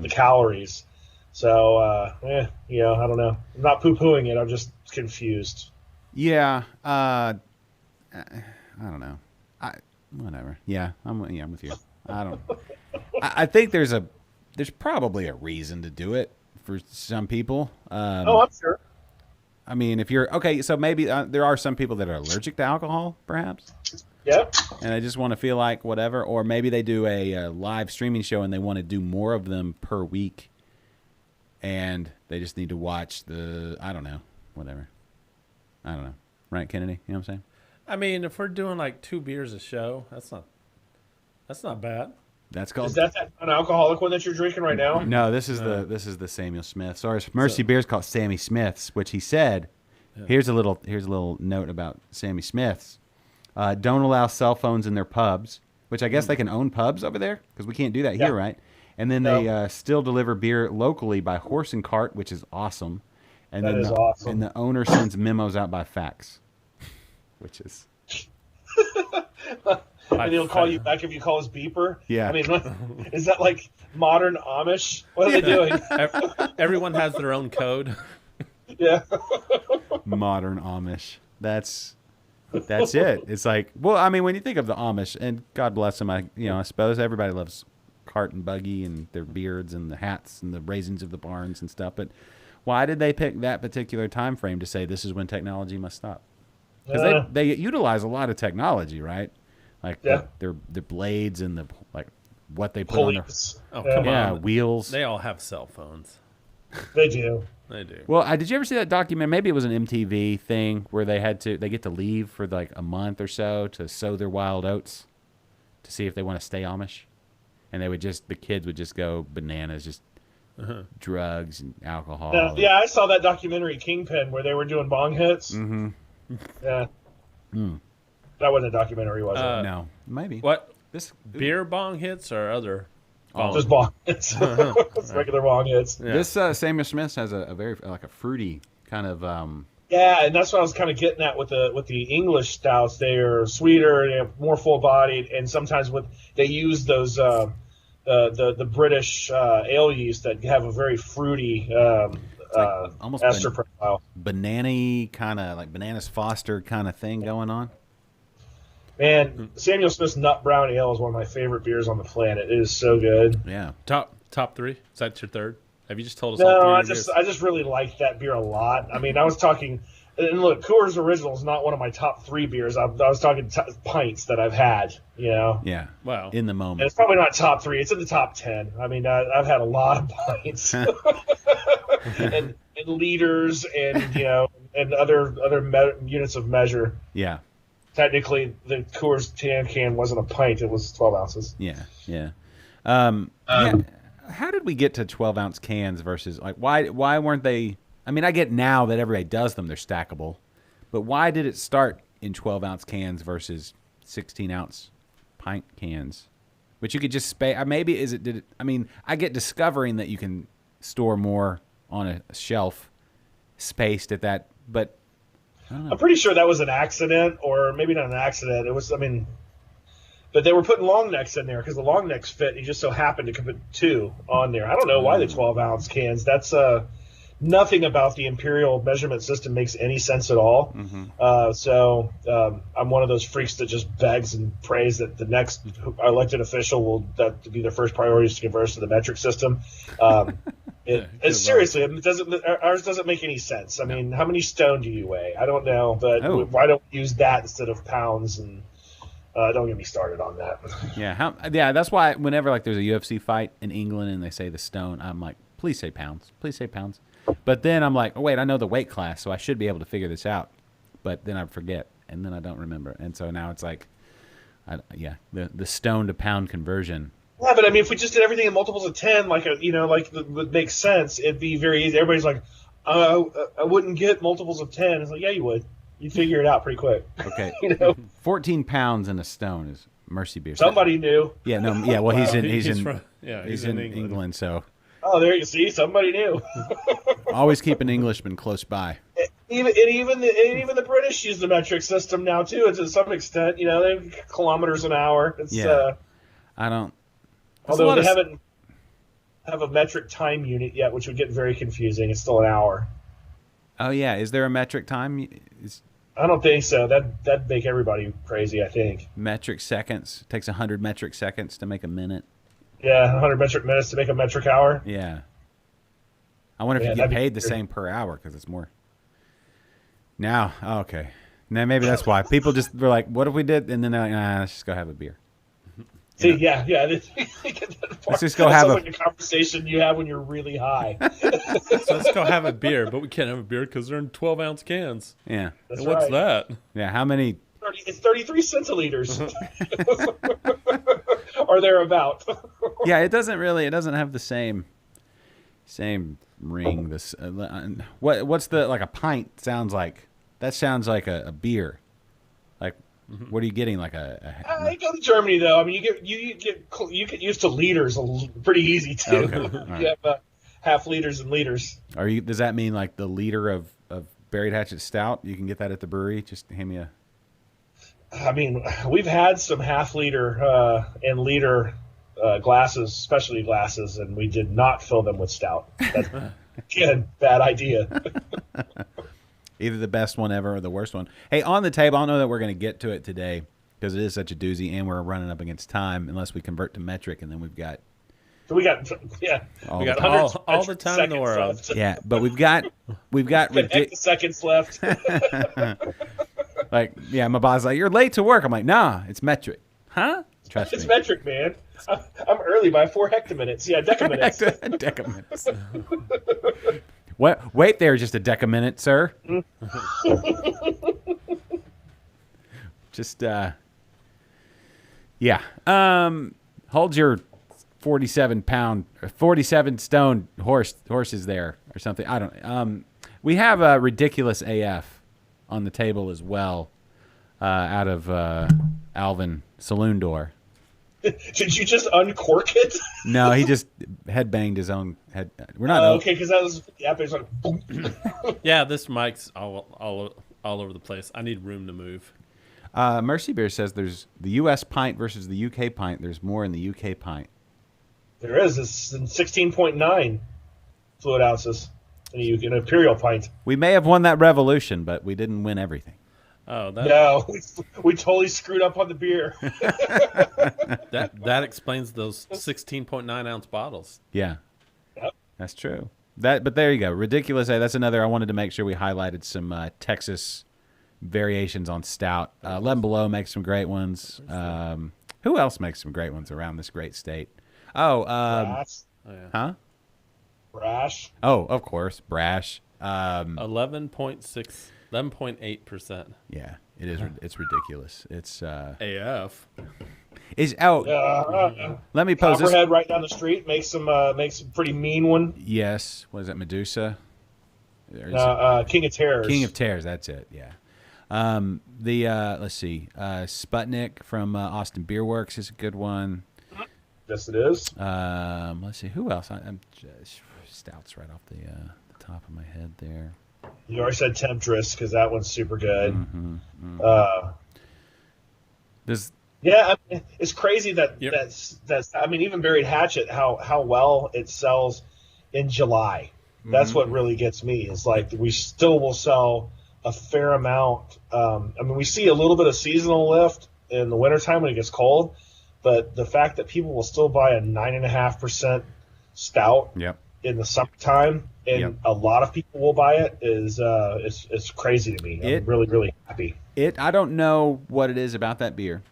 the calories. So, I don't know. I'm not poo-pooing it. I'm just confused. Yeah, I don't know. Whatever. Yeah, I'm with you. I don't. I think there's probably a reason to do it for some people. I'm sure. If you're okay, so maybe there are some people that are allergic to alcohol, perhaps. Yep. And they just want to feel like whatever, or maybe they do a live streaming show and they want to do more of them per week, and they just need to watch whatever. I don't know. Right, Kennedy? You know what I'm saying? If we're doing like 2 beers a show, that's not bad. That's called. Is that non-alcoholic one that you're drinking right now? No, this is the Samuel Smith. Sorry, Mercy Beer's called Sammy Smith's, which he said. Yeah. Here's a little note about Sammy Smith's. Don't allow cell phones in their pubs. which I guess they can own pubs over there because we can't do that here, right? And then they still deliver beer locally by horse and cart, which is awesome. And That then is awesome. And the owner sends memos out by fax, which is And he'll call you back if you call his beeper. Yeah. I mean, is that like modern Amish? What are they doing? Everyone has their own code. Yeah. modern Amish. That's it. It's like, well, I mean, when you think of the Amish, and God bless them, I suppose everybody loves cart and buggy and their beards and the hats and the raisins of the barns and stuff. But why did they pick that particular time frame to say this is when technology must stop? Because they utilize a lot of technology, right? Like their blades and what they put on their come on. wheels. They all have cell phones. They do. They do. Well, did you ever see that document? Maybe it was an MTV thing where they get to leave for like a month or so to sow their wild oats to see if they want to stay Amish, and the kids would just go bananas, just drugs and alcohol. Yeah, I saw that documentary Kingpin where they were doing bong hits. Mm-hmm. Yeah. That wasn't a documentary, was it? No, maybe. What? Beer bong hits or other? Just bong hits. It's regular bong hits. Yeah. This Samuel Smith has a very like a fruity kind of. Yeah, and that's what I was kind of getting at with the English stouts. They are sweeter, more full bodied, and sometimes they use those the British ale yeast that have a very fruity almost ester profile. Banana-y kind of like Bananas Foster kind of thing going on. Man, Samuel Smith's Nut Brown Ale is one of my favorite beers on the planet. It is so good. Yeah. Top three? Is that your third? Have you just told us all three? No, of I just really like that beer a lot. I mean, I was talking, and look, Coors Original is not one of my top three beers. I was talking pints that I've had. Yeah. Wow. In the And moment. it's probably not top three. It's in the top 10. I mean, I've had a lot of pints and liters and and other units of measure. Yeah. Technically, the Coors can wasn't a pint; it was 12 ounces. Yeah. How did we get to 12-ounce cans versus like why weren't they? I mean, I get now that everybody does them; they're stackable, but why did it start in 12-ounce cans versus 16-ounce pint cans, which you could just maybe did it? I mean, I get discovering that you can store more on a shelf, spaced at that, but I don't know. I'm pretty sure that was an accident, or maybe not an accident. It was, but they were putting long necks in there because the long necks fit. You just so happened to put two on there. I don't know why the 12-ounce cans. That's nothing about the imperial measurement system makes any sense at all. So I'm one of those freaks that just begs and prays that the next elected official will be their first priority is to convert to the metric system. Seriously, ours doesn't make any sense. I mean, how many stone do you weigh? I don't know, but why don't we use that instead of pounds? And don't get me started on that. Yeah, that's why whenever like there's a UFC fight in England and they say the stone, I'm like, please say pounds. But then I'm like, oh wait, I know the weight class, so I should be able to figure this out. But then I forget, and then I don't remember, and so now it's like, the stone to pound conversion. Yeah, but I mean, if we just did everything in multiples of 10, would make sense. It'd be very easy. Everybody's like, I wouldn't get multiples of 10. It's like, yeah, you would. You'd figure it out pretty quick. Okay. 14 pounds in a stone is Mercy beer. Somebody knew. Yeah, no, yeah. Well, he's in England. England, so. Oh, there you see. Somebody knew. Always keep an Englishman close by. Even the British use the metric system now too, to some extent. They're kilometers an hour. It's I don't. Although they haven't have a metric time unit yet, which would get very confusing. It's still an hour. Oh yeah, is there a metric time? I don't think so. That'd make everybody crazy. I think metric seconds. It takes 100 metric seconds to make a minute. Yeah, 100 metric minutes to make a metric hour. Yeah. I wonder if you get paid the same per hour because it's more. Now, okay. Now maybe that's why people just were like, "What if we did?" And then they're like, let's just go have a beer." See, yeah. Let's just go have like a conversation you have when you're really high. So let's go have a beer, but we can't have a beer because they're in 12-ounce cans. Yeah. That's what's that? Yeah. How many? It's 33 centiliters, or thereabout. Yeah, it doesn't have the same ring. This what's the like a pint sounds like? That sounds like a beer. Like What are you getting? Like I go to Germany though. I mean, you get used to liters pretty easy too. Okay. Right. You have half liters and liters. Does that mean like the liter of Buried Hatchet Stout? You can get that at the brewery. Just hand me a. I mean, we've had some half liter and liter glasses, specialty glasses, and we did not fill them with stout. That's again, bad idea. Either the best one ever or the worst one. Hey, on the table, I don't know that we're going to get to it today because it is such a doozy, and we're running up against time unless we convert to metric, and then we've got. So we got we got all the time in the world. Left. Yeah, but we've got seconds left. Like, yeah, my boss is like, you're late to work. I'm like, nah, it's metric. Huh? Trust It's me. metric, man. I'm early by 4 hectominutes. Yeah, decaminutes. Decaminutes. Wait there just a decaminute, sir. Just, yeah. Hold your 47 stone horses there or something. I don't. We have a ridiculous AF on the table as well, out of Alvin Saloon Door. Did you just uncork it? No, he just headbanged his own head. We're not. Okay, because that was it's like boom. Yeah, this mic's all over the place. I need room to move. Mercy Beer says there's the U.S. pint versus the U.K. pint. There's more in the U.K. pint. There is. It's 16.9 fluid ounces in an imperial pint. We may have won that revolution, but we didn't win everything. Oh, no, we totally screwed up on the beer. that explains those 16.9 ounce bottles. Yeah, Yep. That's true. But there you go. Ridiculous. That's another. I wanted to make sure we highlighted some Texas variations on stout. 11 Below makes some great ones. Who else makes some great ones around this great state? Brash. Huh? Brash. Oh, of course, Brash. 11.8%. Yeah, it is. It's ridiculous. It's AF. Let me pose this. Copperhead right down the street makes some pretty mean one. Yes. What is that? Medusa. King of Terrors. King of Terrors. That's it. Yeah. Let's see. Sputnik from Austin Beer Works is a good one. Yes, it is. Let's see. Who else? I'm just stouts right off the top of my head there. You already said Temptress because that one's super good. Yeah, I mean, it's crazy that's. I mean, even Buried Hatchet, how well it sells in July. That's what really gets me. Is like we still will sell a fair amount. I mean, we see a little bit of seasonal lift in the wintertime when it gets cold, but the fact that people will still buy a 9.5% stout in the summertime, and a lot of people will buy it is it's crazy to me. I'm really, really happy. I don't know what it is about that beer,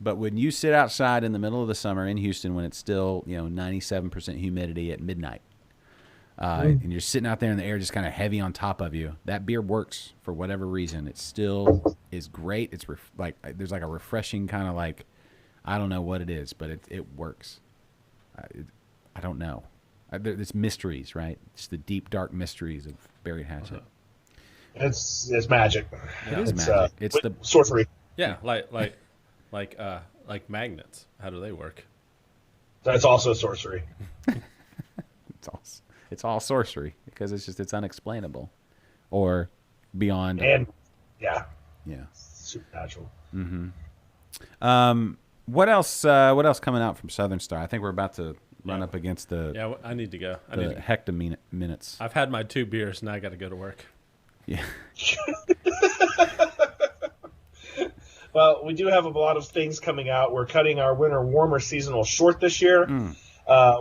but when you sit outside in the middle of the summer in Houston when it's still 97% humidity at midnight, and you're sitting out there and the air just kind of heavy on top of you, that beer works for whatever reason. It still is great. It's there's like a refreshing kind of like, I don't know what it is, but it works. I don't know. It's mysteries, right? It's the deep, dark mysteries of Buried Hatchet. It's magic. It is magic. It's the sorcery. Yeah, like magnets. How do they work? That's also sorcery. It's all sorcery because it's unexplainable or beyond. And yeah, supernatural. What else coming out from Southern Star? I think we're about to run up against the. Yeah, I need to go. Hectominutes. I've had my 2 beers, now I got to go to work. Yeah. Well, we do have a lot of things coming out. We're cutting our winter warmer seasonal short this year.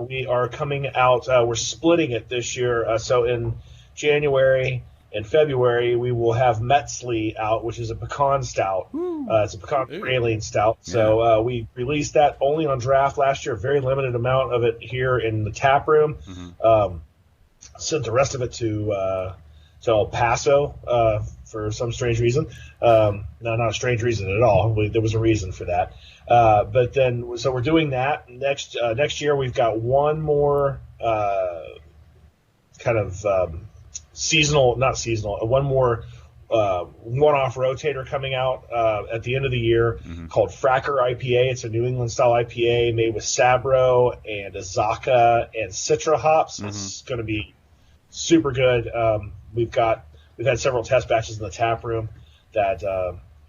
We are coming out. We're splitting it this year. So in January and February, we will have Metzli out, which is a pecan stout. It's a pecan praline stout. So we released that only on draft last year. A very limited amount of it here in the tap room. Sent the rest of it to El Paso for some strange reason. No, not a strange reason at all. There was a reason for that. But then, so we're doing that next year. We've got one more kind of seasonal, not seasonal, one more one-off rotator coming out at the end of the year called Fracker IPA. It's a New England style IPA made with Sabro and Azacca and Citra hops. It's going to be super good. We've had several test batches in the tap room that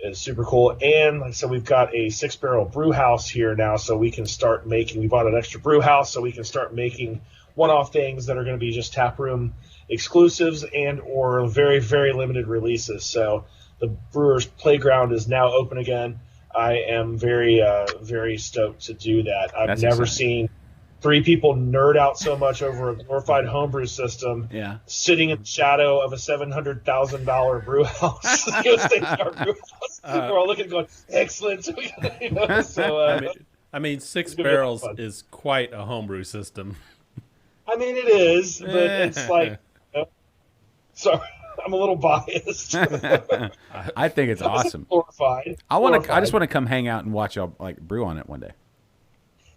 is super cool. And like I said, we've got a 6-barrel brew house here now, so we can start making. We bought an extra brew house, so we can start making one-off things that are going to be just tap room exclusives and or very, very limited releases. So the Brewers Playground is now open again. I am very, very stoked to do that. I've never seen 3 people nerd out so much over a glorified homebrew system sitting in the shadow of a $700,000 brew house. State Star brew house. We're all looking and going, excellent. So, I mean, 6 barrels is quite a homebrew system. I mean, it is, but it's like, sorry, I'm a little biased. I think it's awesome. Glorified. I just want to come hang out and watch y'all like brew on it one day.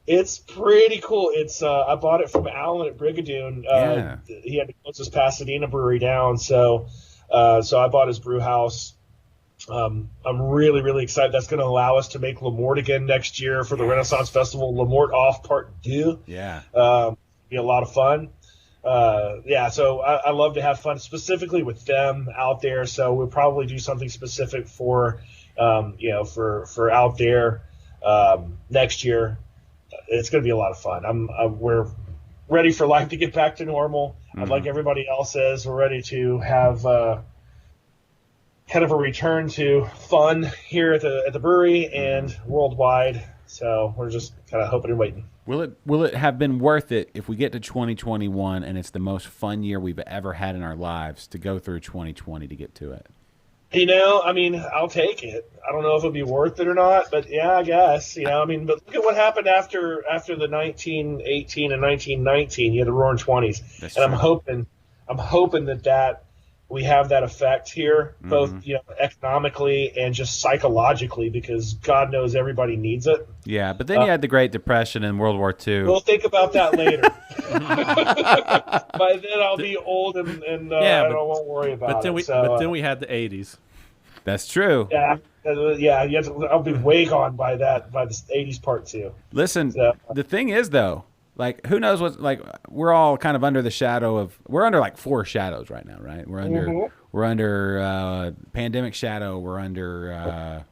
It's pretty cool. It's I bought it from Alan at Brigadoon. He had to close his Pasadena brewery down, so I bought his brew house. I'm really, really excited. That's going to allow us to make Lamort again next year for the Renaissance Festival. Lamort Off Part 2. Yeah. Be a lot of fun. So I love to have fun specifically with them out there. So we'll probably do something specific for out there next year. It's going to be a lot of fun. We're ready for life to get back to normal. Like everybody else is, we're ready to have kind of a return to fun here at the brewery and worldwide. So we're just kind of hoping and waiting. Will it have been worth it if we get to 2021 and it's the most fun year we've ever had in our lives to go through 2020 to get to it? I mean, I'll take it. I don't know if it'll be worth it or not, but yeah, I guess. But look at what happened after the 1918 and 1919. You had the Roaring '20s, and true. I'm hoping that we have that effect here, both economically and just psychologically, because God knows everybody needs it. Yeah, but then you had the Great Depression and World War II. We'll think about that later. By then I'll be old and I won't worry about it. But then we had the 80s. That's true. Yeah. I'll be way gone by the 80s part too. Listen, the thing is though, like, who knows what? Like, we're all kind of under the shadow of. We're under like 4 shadows right now, right? We're under pandemic shadow. We're under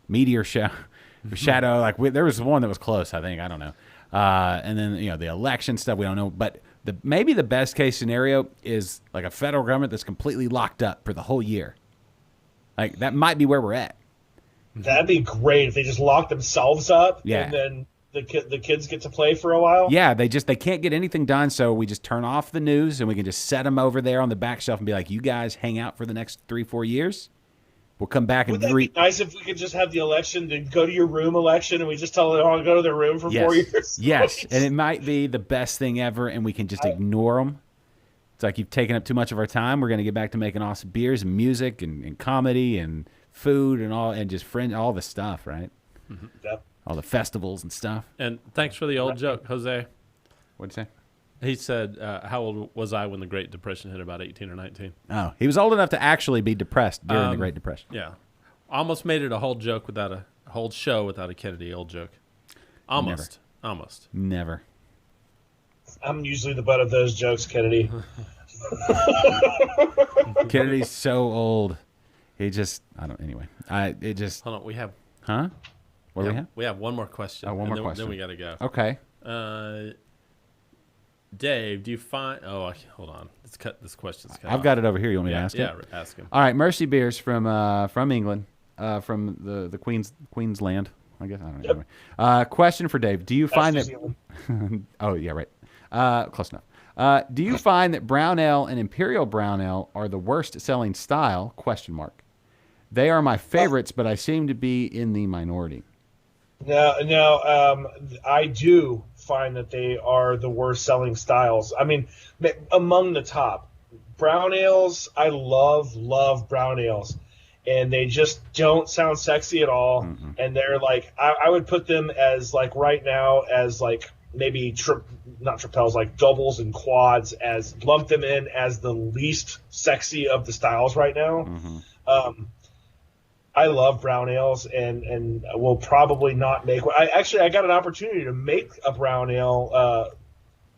meteor shadow. Like, there was one that was close, I think. I don't know. And then the election stuff. We don't know. But maybe the best case scenario is like a federal government that's completely locked up for the whole year. Like, that might be where we're at. That'd be great if they just lock themselves up. Yeah. And then the kids get to play for a while. Yeah, they can't get anything done, so we just turn off the news and we can just set them over there on the back shelf and be like, you guys hang out for the next 3-4 years. We'll come back and be nice if we could just have the election, to go to your room election, and we just tell them all to go to their room for 4 years. Yes, and it might be the best thing ever, and we can just ignore them. It's like, you've taken up too much of our time. We're going to get back to making awesome beers and music and comedy and food and all, and just all the stuff, right? Mm-hmm. Yep. All the festivals and stuff. And thanks for the old joke, Jose. What'd you say? He said, how old was I when the Great Depression hit, about 18 or 19? Oh, he was old enough to actually be depressed during the Great Depression. Yeah. Almost made it a whole joke without a whole show without a Kennedy old joke. Almost. Never. I'm usually the butt of those jokes, Kennedy. Kennedy's so old. He just, anyway. Hold on, we have. Huh? What do we have? We have one more question. One more question. Then we got to go. Okay. Dave, do you find... Oh, hold on. Let's cut this question. I've got it over here. You want me to ask it? Yeah, ask him. All right, Mercy Beers from England, from the Queensland, I guess. I don't know. Anyway. Question for Dave. Do you find that... Oh, yeah, right. Close enough. Do you find that brown ale and imperial brown ale are the worst selling style? ? They are my favorites, but I seem to be in the minority. No, I do find that they are the worst selling styles. I mean, among the top. Brown ales, I love brown ales. And they just don't sound sexy at all. Mm-hmm. And they're like, I would put them as, like, right now as, like, maybe not tripels, like doubles and quads, lump them in as the least sexy of the styles right now. Mm-hmm. I love brown ales, and will probably not make. I got an opportunity to make a brown ale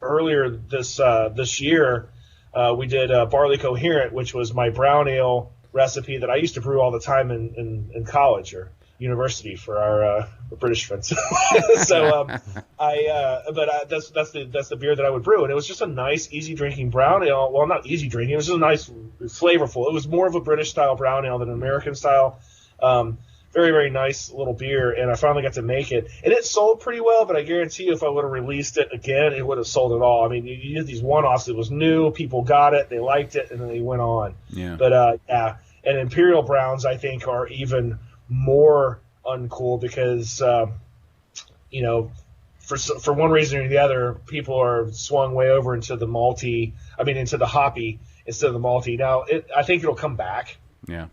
earlier this year. We did Barley Coherent, which was my brown ale recipe that I used to brew all the time in college or university for our British friends. So that's the beer that I would brew, and it was just a nice, easy drinking brown ale. Well, not easy drinking. It was just a nice, flavorful. It was more of a British style brown ale than an American style. Very, very nice little beer, and I finally got to make it. And it sold pretty well, but I guarantee you if I would have released it again, it would have sold it all. I mean, you did these one-offs. It was new. People got it. They liked it, and then they went on. Yeah. But, and Imperial Browns, I think, are even more uncool because, for one reason or the other, people are swung way over into the into the hoppy instead of the malty. Now, I think it'll come back. Yeah.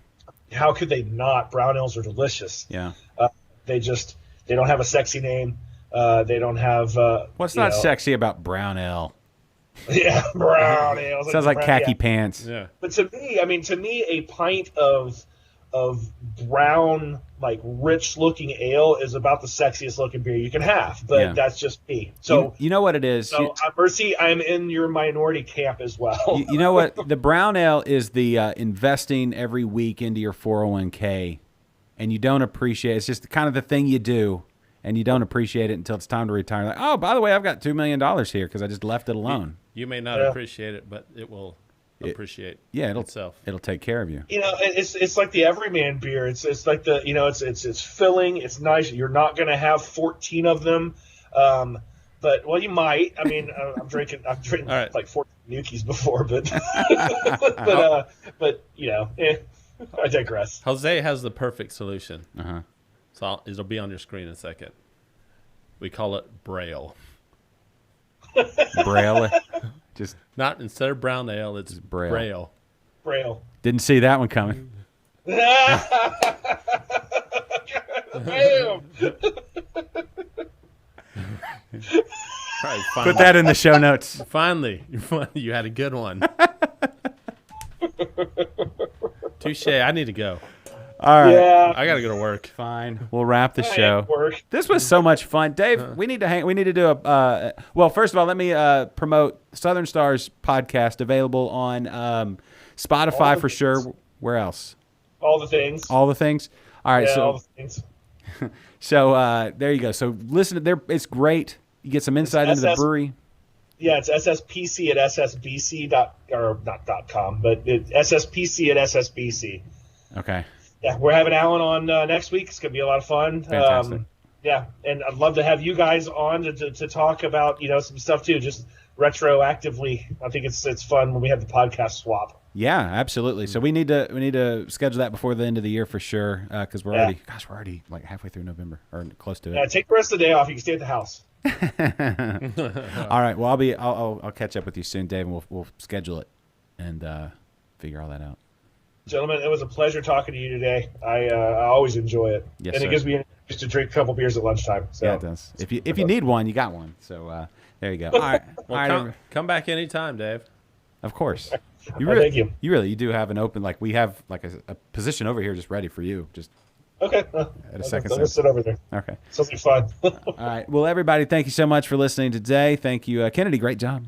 How could they not? Brown ales are delicious. Yeah. They don't have a sexy name. They don't have. What's not sexy about brown ale? Yeah, brown ale. Sounds like khaki pants. Yeah. But to me, a pint of brown, like rich looking ale is about the sexiest looking beer you can have. But that's just me. So you know what it is. So Mercy, I'm in your minority camp as well. You know what? The brown ale is the investing every week into your 401k, and you don't appreciate. It's just kind of the thing you do, and you don't appreciate it until it's time to retire. Like, oh, by the way, I've got $2 million here because I just left it alone. You may not appreciate it, but it will appreciate itself. It'll take care of you. It's like the everyman beer. It's like the it's filling. It's nice. You're not going to have 14 of them, but you might. I mean, I'm drinking right. Like 14 Nukis before, but I digress. Jose has the perfect solution. Uh-huh. So it'll be on your screen in a second. We call it Braille. Braille. Just not instead of brown ale, it's Braille. Braille. Didn't see that one coming. Bam! Right, put that in the show notes. Finally, you had a good one. Touche. I need to go. All right. Yeah. I got to go to work. Fine. We'll wrap the show. This was so much fun. Dave, we need to We need to do a well, first of all, let me promote Southern Star's podcast, available on Spotify for sure. Where else? All the things. All the things. All right, all the things. So there you go. So listen to there. It's great. You get some insight into the brewery. Yeah, it's SSPC at ssbc.com, but it's SSPC at SSBC. Okay. Yeah, we're having Alan on next week. It's going to be a lot of fun. Fantastic. Yeah, and I'd love to have you guys on to talk about some stuff too, just retroactively. I think it's fun when we have the podcast swap. Yeah, absolutely. So we need to schedule that before the end of the year for sure, because we're already like halfway through November or close to it. Yeah, take the rest of the day off. You can stay at the house. All right. Well, I'll catch up with you soon, Dave, and we'll schedule it and figure all that out. Gentlemen, it was a pleasure talking to you today. I always enjoy it, yes, and sir. It gives me an excuse to drink a couple beers at lunchtime. So. Yeah, it does. If you need one, you got one. So there you go. All right. Well, come back anytime, Dave. Of course. Thank you. You do have an open, like we have like a position over here just ready for you. Just okay. At a second. I'll sit over there. Okay. Sounds like fun. All right. Well, everybody, thank you so much for listening today. Thank you, Kennedy. Great job.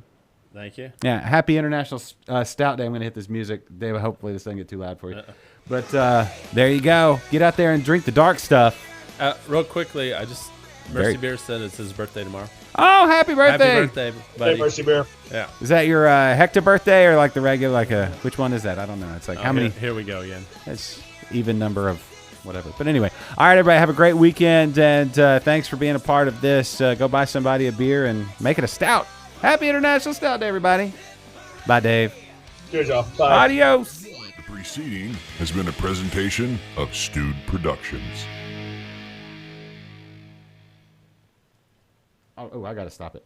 Thank you. Yeah. Happy International Stout Day. I'm going to hit this music. Dave, hopefully this doesn't get too loud for you. But there you go. Get out there and drink the dark stuff. Real quickly, Mercy Beer said it's his birthday tomorrow. Oh, happy birthday. Happy birthday, buddy. Hey, Mercy Beer. Yeah. Is that your Hector birthday or like the regular, which one is that? I don't know. It's like how many? Here we go again. It's even number of whatever. But anyway, all right, everybody, have a great weekend, and thanks for being a part of this. Go buy somebody a beer and make it a stout. Happy International Stout Day, everybody. Bye, Dave. Cheers, y'all. Bye. Adios. The preceding has been a presentation of Stewed Productions. Oh, I got to stop it.